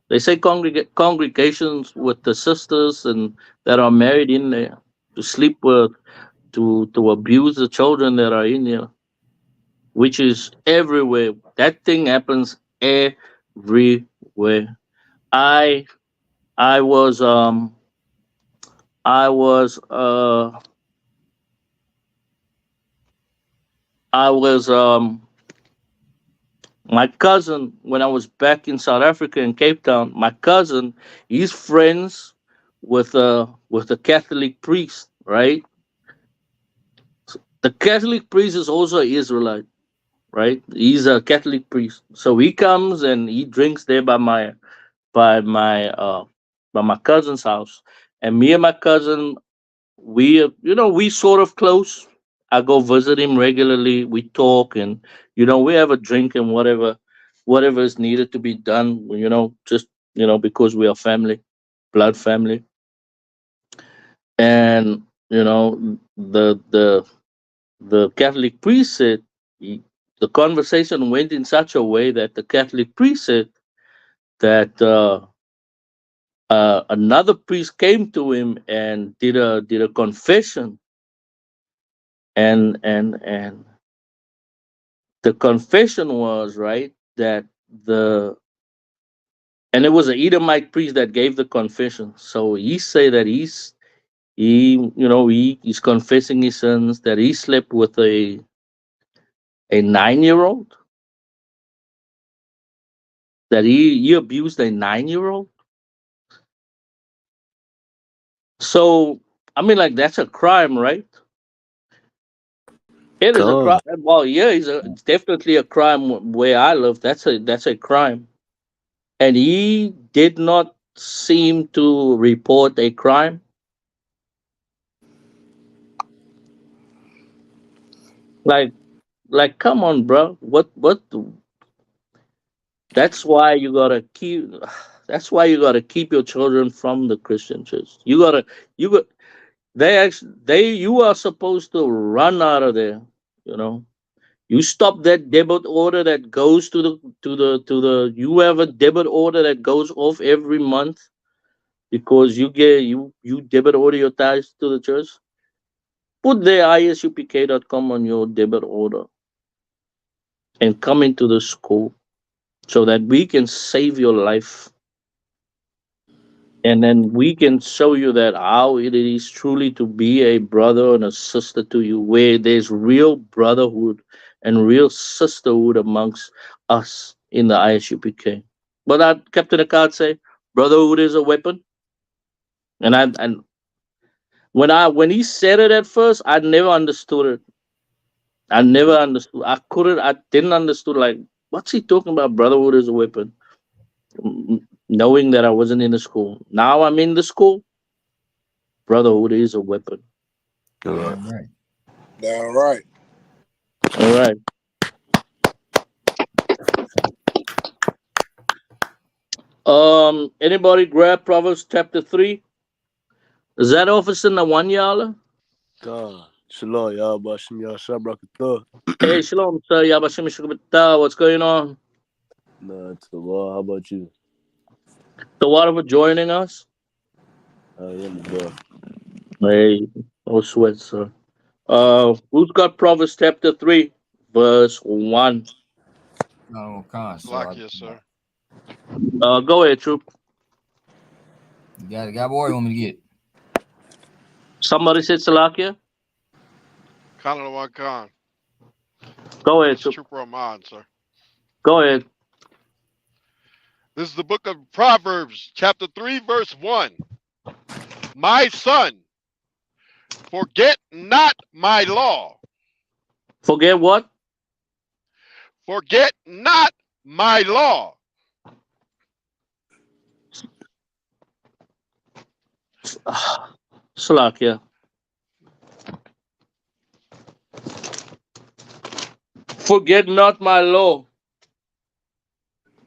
they say congregations with the sisters and that are married in there, to sleep with, to abuse the children that are in there, which is everywhere. That thing happens everywhere. I I was I was I was my cousin, when I was back in South Africa in Cape Town, my cousin, he's friends with a Catholic priest, right? The Catholic priest is also an Israelite, right? He's a Catholic priest. So he comes and he drinks there by my uh by my cousin's house. And me and my cousin, we sort of close. I go visit him regularly. We talk, and we have a drink and whatever is needed to be done. Just because we are family, blood family. And the Catholic priest said, the conversation went in such a way that the Catholic priest said that another priest came to him and did a confession, and the confession was, right, that the and it was an Edomite priest that gave the confession. So he say that he's confessing his sins, that he slept with a 9-year-old, that he abused a 9-year-old. So I mean, like that's a crime, right? It is a Con. crime. Well, yeah, it's definitely a crime where I live. That's a crime, and he did not seem to report a crime. Like, come on, bro. What? That's why you gotta keep. That's why you gotta keep your children from the Christian church. You got. You are supposed to run out of there. You know. You stop that debit order that goes to the. You have a debit order that goes off every month because you debit order your ties to the church. Put the isupk.com on your debit order and come into the school so that we can save your life, and then we can show you that how it is truly to be a brother and a sister to you, where there's real brotherhood and real sisterhood amongst us in the ISUPK. But that Captain Akkad say brotherhood is a weapon, and when he said it at first, I never understood it. I never understood. I didn't understood, like, what's he talking about? Brotherhood is a weapon. Knowing that I wasn't in the school. Now I'm in the school. Brotherhood is a weapon. Con. Damn right. Damn right. All right. Anybody grab Proverbs chapter 3? Is that officer in the one y'all? Con. Shalom, y'all. Bashim y'all. Shabrakatah. Hey, shalom, sir. Yabashim Shukabita. What's going on? Nah, to the wall. How about you? The water for joining us. I am the boy. Hey, no sweat, sir. Who's got Proverbs chapter 3, verse 1? No, con. So Lock yes, sir. Go ahead, troop. you got it. Got boy. You want me to get? Somebody said Salakia. Colonel Khan. Go ahead, It's troop. Trooper Ahmad, sir. Go ahead. This is the book of Proverbs, chapter 3, verse 1. My son, forget not my law. Forget what? Forget not my law. Salakia. Forget not my law.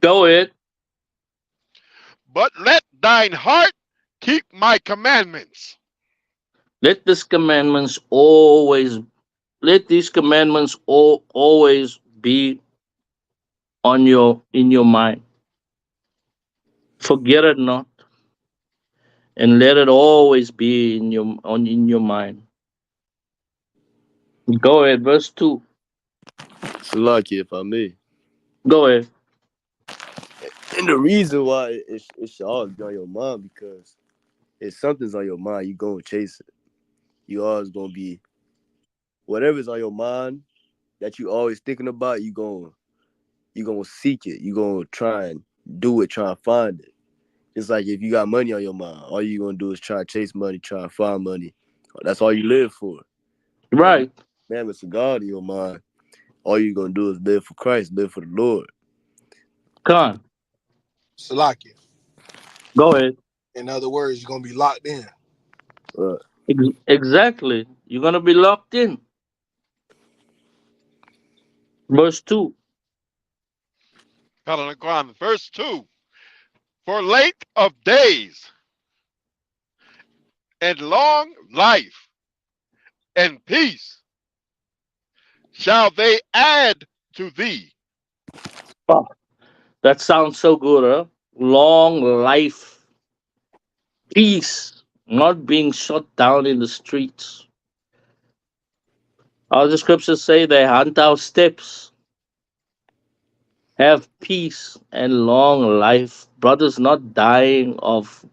Go ahead. But let thine heart keep my commandments. Let these commandments always always be in your mind. Forget it not, and let it always be in your mind. Go ahead, verse 2. Shalaki, if I may. Go ahead. And the reason why it should always be on your mind, because if something's on your mind, you gonna chase it. You always gonna be, whatever's on your mind that you always thinking about, you gonna seek it. You gonna try and do it, try and find it. It's like if you got money on your mind, all you gonna do is try to chase money, try and find money. That's all you live for. Right. Man, it's a God in your mind. All you gonna do is live for Christ, live for the Lord. Con. Salakia. Go ahead. In other words, you're gonna be locked in. Exactly. You're gonna be locked in. Verse 2. Colonel Khan, verse 2. For length of days and long life and peace shall they add to thee. Oh, that sounds so good, huh? Long life, peace, not being shot down in the streets. All the scriptures say they hunt our steps, have peace and long life. Brothers not dying of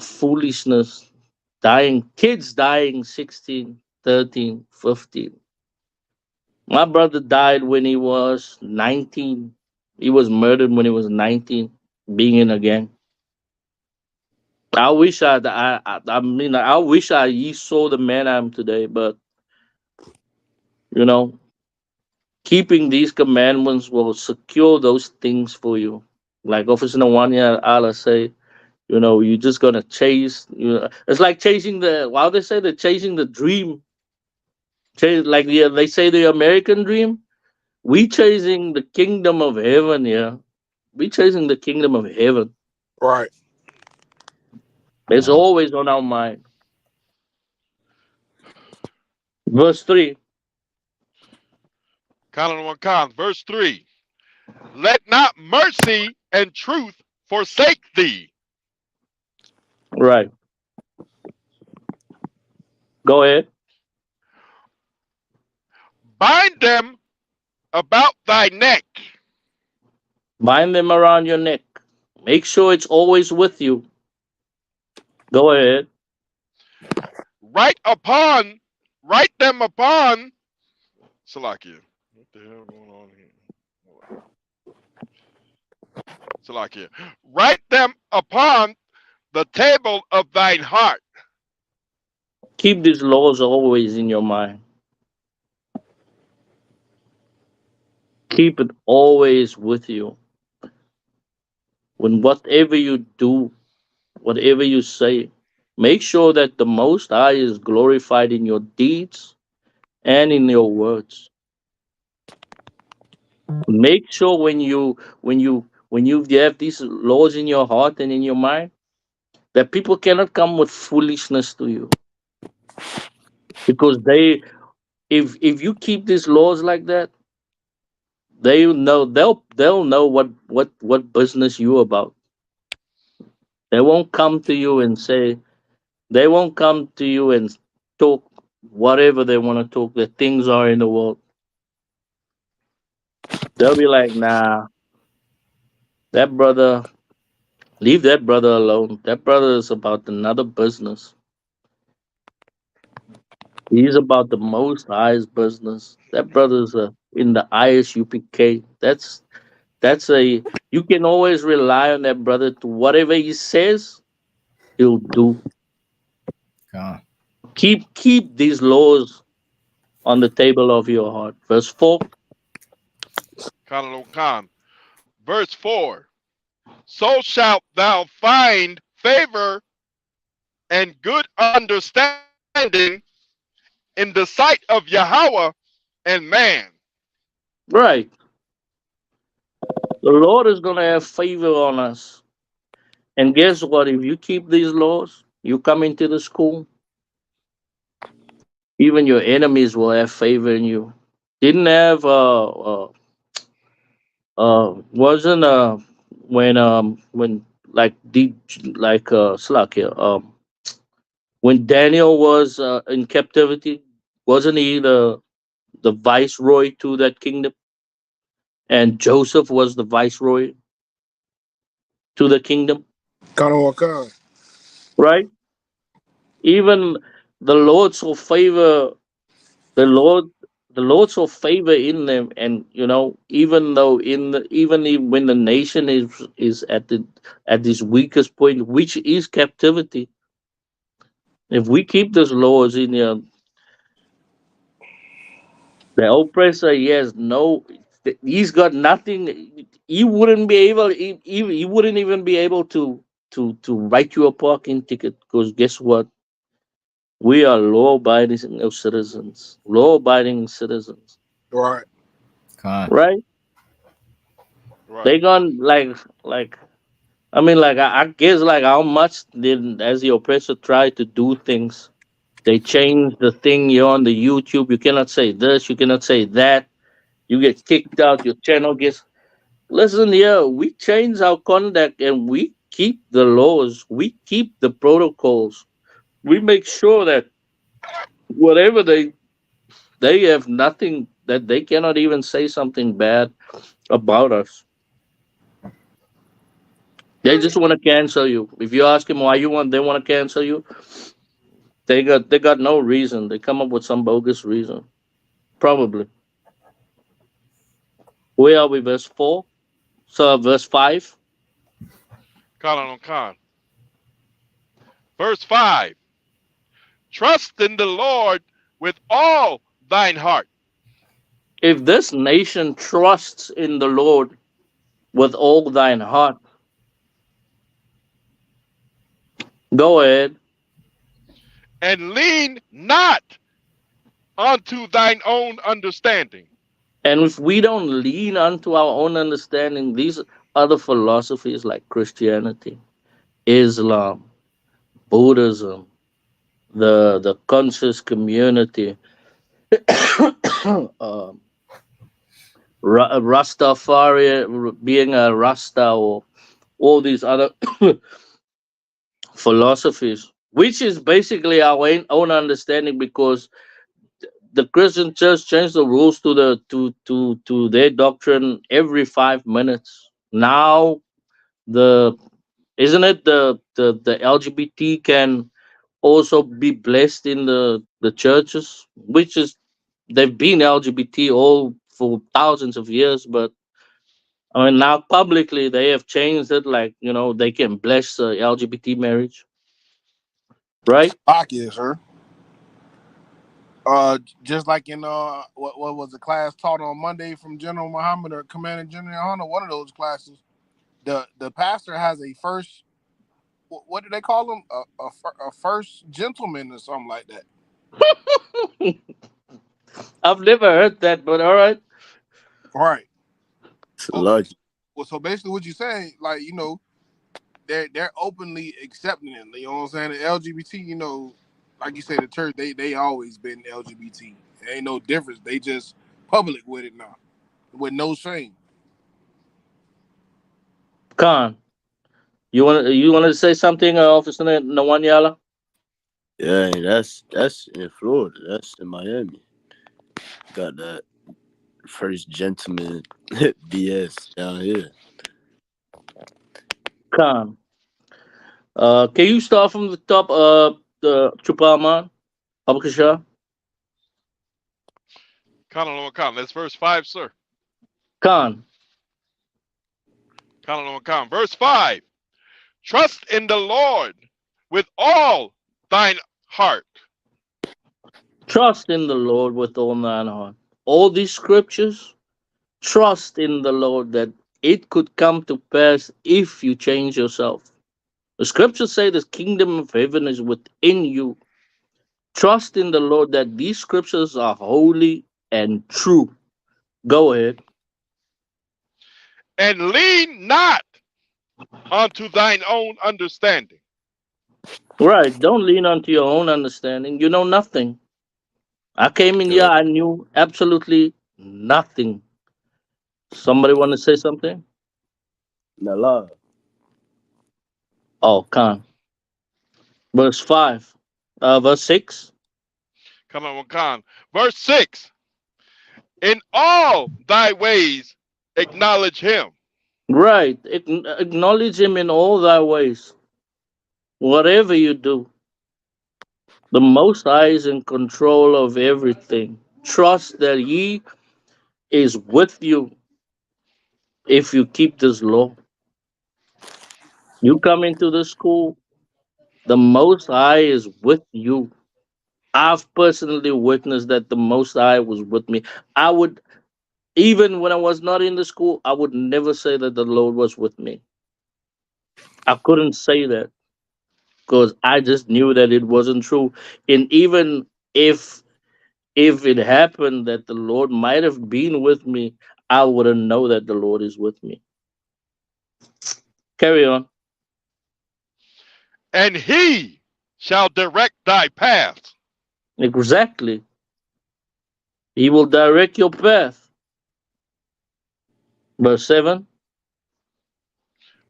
foolishness, kids dying 16, 13, 15. My brother died when he was 19. He was murdered when he was 19, being in a gang. I wish I mean, I wish ye saw the man I am today, but you know, keeping these commandments will secure those things for you. Like Officer Nawanya Allah say, you know, you're just gonna chase. You know, it's like chasing the. Wow, they say they're chasing the dream. Like they say the American dream. We chasing the kingdom of heaven. Yeah, we chasing the kingdom of heaven. Right. It's Con. always on our mind. Verse 3. Con, verse 3. Let not mercy and truth forsake thee. Right. Go ahead. Bind them about thy neck. Bind them around your neck. Make sure it's always with you. Go ahead. Write them upon. Salakia. What the hell going on here? Salakia. Write them upon the table of thine heart. Keep these laws always in your mind. Keep it always with you. When whatever you do, whatever you say, make sure that the Most High is glorified in your deeds and in your words. Make sure when you have these laws in your heart and in your mind, that people cannot come with foolishness to you, because if you keep these laws like that, they'll know what business you about. They won't come to you and say, they won't come to you and talk whatever they want to talk that things are in the world. They'll be like, nah, that brother, leave that brother alone. That brother is about another business. He's about the most highest business. That brother's in the ISUPK. That's a, you can always rely on that brother to whatever he says, he'll do. Con. Keep these laws on the table of your heart. Verse 4. Con. Verse 4. So shalt thou find favor and good understanding in the sight of Yahweh and man. Right. The Lord is going to have favor on us. And guess what? If you keep these laws, you come into the school, even your enemies will have favor in you. Didn't have wasn't when like the like Slakia when Daniel was in captivity, wasn't he the viceroy to that kingdom, and Joseph was the viceroy to the kingdom, Con. right? Even the Lord saw favor, the Lord the Lord saw favor in them, and you know, even though when the nation is at this weakest point, which is captivity, if we keep those laws in here, the oppressor, yes, no, he's got nothing. He wouldn't be able. He wouldn't even be able to write you a parking ticket, because guess what? We are law-abiding citizens. Law-abiding citizens, Right. Con. right? Right. They gone like. I mean, like I guess like how much did as the oppressor try to do things. They change the thing. You're on the YouTube. You cannot say this. You cannot say that. You get kicked out. Your channel gets. Listen here. We change our conduct and we keep the laws. We keep the protocols. We make sure that whatever they have nothing, that they cannot even say something bad about us. They just want to cancel you. If you ask them why they want to cancel you, they got no reason. They come up with some bogus reason. Probably. Where are we? Verse 4. So verse 5. Con. Verse 5. Trust in the Lord with all thine heart. If this nation trusts in the Lord with all thine heart, go ahead. And lean not unto thine own understanding. And if we don't lean unto our own understanding, these other philosophies like Christianity, Islam, Buddhism, the conscious community, um, Rastafari, being a Rasta, or all these other philosophies, which is basically our own understanding, because the Christian church changed the rules to their doctrine every 5 minutes. Now the isn't it the LGBT can also be blessed in the churches, which is they've been LGBT all for thousands of years, but I mean now publicly they have changed it, like they can bless LGBT marriage, right? Pocket, sir. Just like in what was the class taught on Monday from General Muhammad or Commander General Hunter, one of those classes, the pastor has a first, what do they call him, a first gentleman or something like that. I've never heard that, but all right. Right. It's logic. Well, so basically what you saying, like, they're openly accepting it. You know what I'm saying? The LGBT, like you said, the church, they always been LGBT. There ain't no difference. They just public with it now, with no shame. Khan, you want to say something, Officer Nawanyala? Yeah, that's in Florida. That's in Miami. Got that first gentleman BS down here. Khan, can you start from the top? The Chupaman, Abakasha, Khan. That's verse 5, sir. Khan. Khan. Verse 5. Trust in the Lord with all thine heart. Trust in the Lord with all thine heart. All these scriptures, trust in the Lord that it could come to pass if you change yourself. The scriptures say the kingdom of heaven is within you. Trust in the Lord that these scriptures are holy and true. Go ahead. And lean not unto thine own understanding. Right. Don't lean onto your own understanding. You know nothing. I came in here, I knew absolutely nothing. Somebody want to say something? Nala. Oh, Khan. Verse 5. Verse 6. Khan. Verse 6. In all thy ways acknowledge him. Right. Acknowledge him in all thy ways. Whatever you do, the Most High is in control of everything. Trust that he is with you if you keep this law. You come into the school, the Most High is with you. I've personally witnessed that the Most High was with me. I would, even when I was not in the school, I would never say that the Lord was with me. I couldn't say that because I just knew that it wasn't true. And even if it happened that the Lord might have been with me, I wouldn't know that the Lord is with me. Carry on. And he shall direct thy path. Exactly. He will direct your path. Verse 7.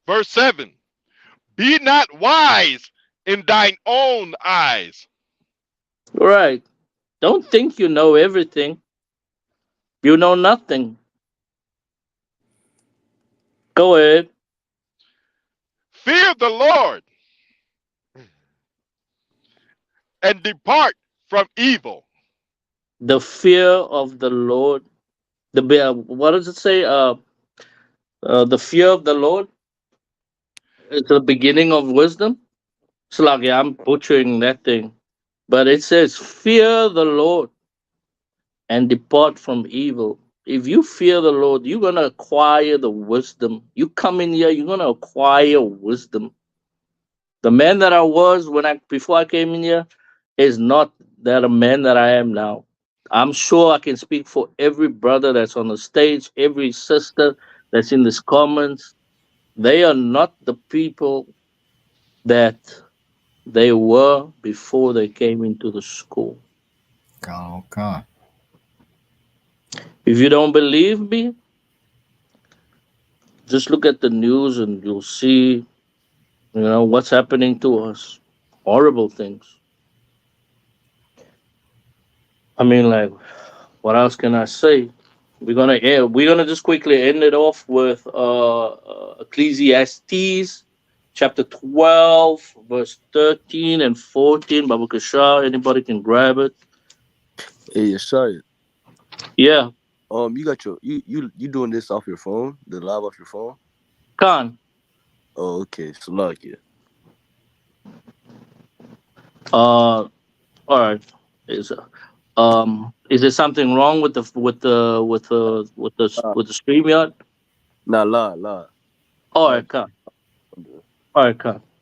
Verse 7. Be not wise in thine own eyes. Right. Don't think you know everything. You know nothing. Go ahead. Fear the Lord and depart from evil. The fear of the Lord. What does it say? The fear of the Lord is the beginning of wisdom. Sluggy, I'm butchering that thing. But it says, fear the Lord and depart from evil. If you fear the Lord, you're gonna acquire the wisdom. You come in here, you're gonna acquire wisdom. The man that I was before I came in here is not that a man that I am now. I'm sure I can speak for every brother that's on the stage, every sister that's in this comments. They are not the people that they were before they came into the school. Khan. If you don't believe me, just look at the news and you'll see, what's happening to us. Horrible things. I mean, like, what else can I say? We're gonna just quickly end it off with Ecclesiastes chapter 12, verse 13 and 14. Baba Kashar, anybody can grab it. Hey, Yeshaya. Yeah. You got you doing this off your phone? The live off your phone? Khan. Oh, okay. So like it. All right. Is there something wrong with the StreamYard? Nah, lie. All right, Khan.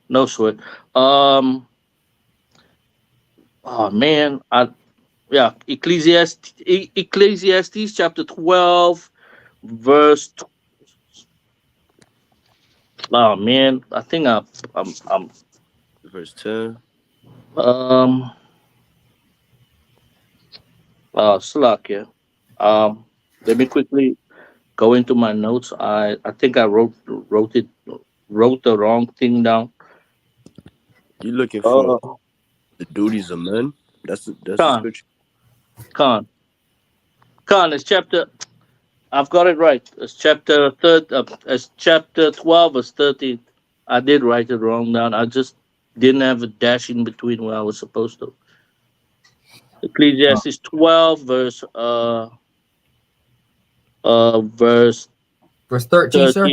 No sweat. Oh man, Ecclesiastes chapter 12, verse. Oh man, I think I'm verse 10. Slakia. Let me quickly go into my notes. I think I wrote the wrong thing down. You looking for the duties of men? That's the scripture. Khan, it's chapter. I've got it right. It's chapter 12, verse 13. I did write it wrong down. I just didn't have a dash in between where I was supposed to. Ecclesiastes 12, verse 13, sir.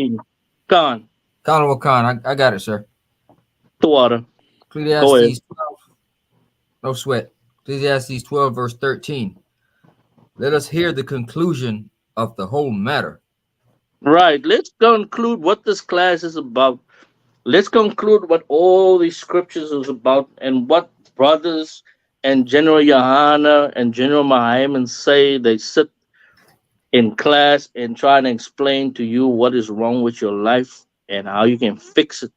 Khan. Khan, I got it, sir. The water. Ecclesiastes 12. No sweat. Ecclesiastes 12, verse 13. Let us hear the conclusion of the whole matter. Right. Let's conclude what this class is about. Let's conclude what all these scriptures is about and what brothers and General Yohana and General Mahaiman say. They sit in class and try to explain to you what is wrong with your life and how you can fix it.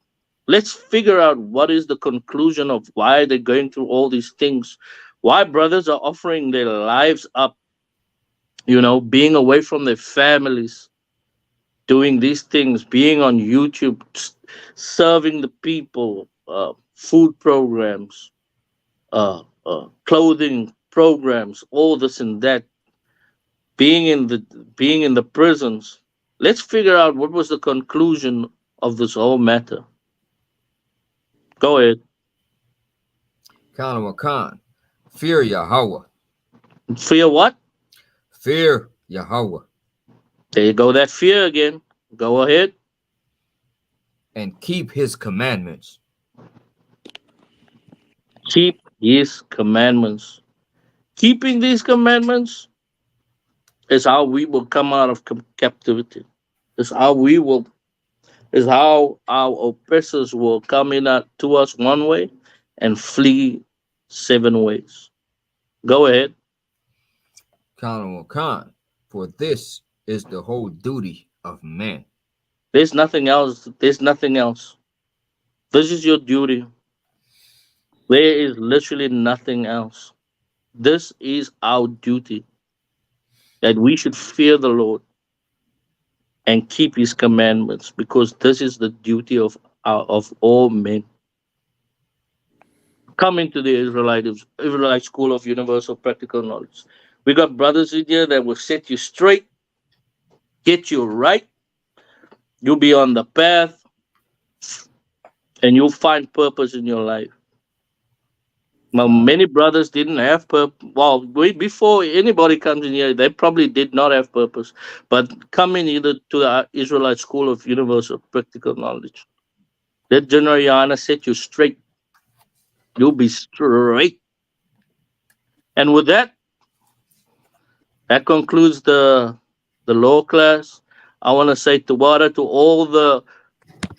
Let's figure out what is the conclusion of why they're going through all these things, why brothers are offering their lives up, being away from their families, doing these things, being on YouTube, serving the people, food programs, clothing programs, all this and that, being in the prisons. Let's figure out what was the conclusion of this whole matter. Go ahead. Khan. Fear Yahweh. Fear what? Fear Yahweh. There you go, that fear again. Go ahead. And keep his commandments. Keep his commandments. Keeping these commandments is how we will come out of captivity. Is how our oppressors will come in to us one way and flee 7 ways. Go ahead. Khan, for this is the whole duty of man. There's nothing else. This is your duty. There is literally nothing else. This is our duty. That we should fear the Lord and keep his commandments, because this is the duty of all men. Come into the Israelite School of Universal Practical Knowledge. We got brothers in here that will set you straight, get you right. You'll be on the path, and you'll find purpose in your life. Now, many brothers didn't have purpose. Well, before anybody comes in here, they probably did not have purpose. But coming either to the Israelite School of Universal Practical Knowledge, let General Yana set you straight. You'll be straight. And with that, that concludes the law class. I want to say Tawada to all the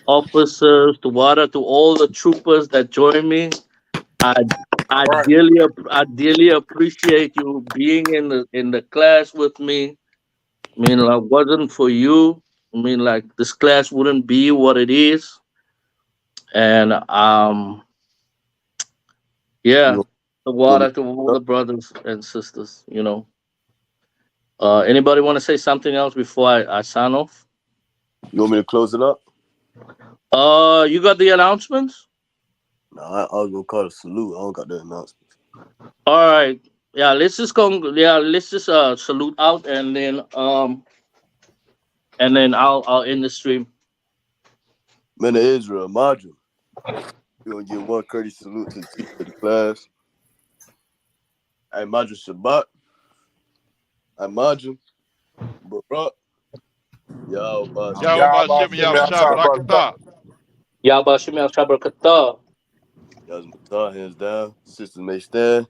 officers, Tawada to all the troopers that joined me. I Right. dearly appreciate you being in the class with me. I mean, like, wasn't for you, I mean, like, this class wouldn't be what it is. And yeah, You the want me water to all the brothers and sisters. Anybody want to say something else before I sign off? you want me to close it up? You got the announcements? No, I was gonna call it a salute. I don't got the announcement. All right. Yeah, let's just go. Yeah, let's just salute out, and then I'll end the stream. Men of Israel, Madra. We're gonna give one courteous salute to the class. Hey, Madra Shabbat. Hey, Madra. Barak. Yahweh. Yahweh Shem Yahushua Barakatah. Yahba Shem Shabrakatah. Yazmatah, hands down. Sisters may stand.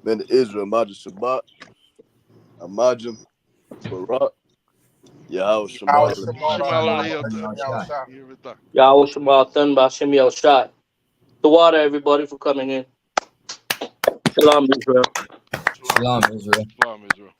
Men of Israel, Madra Shabbat. Madra. Barak. Yahweh Our Shemar. Everything. Yahweh Shematan Bashem Yahushua. The water, everybody, for coming in. Shalom, Israel. Shalom, Israel. Shalom, Israel.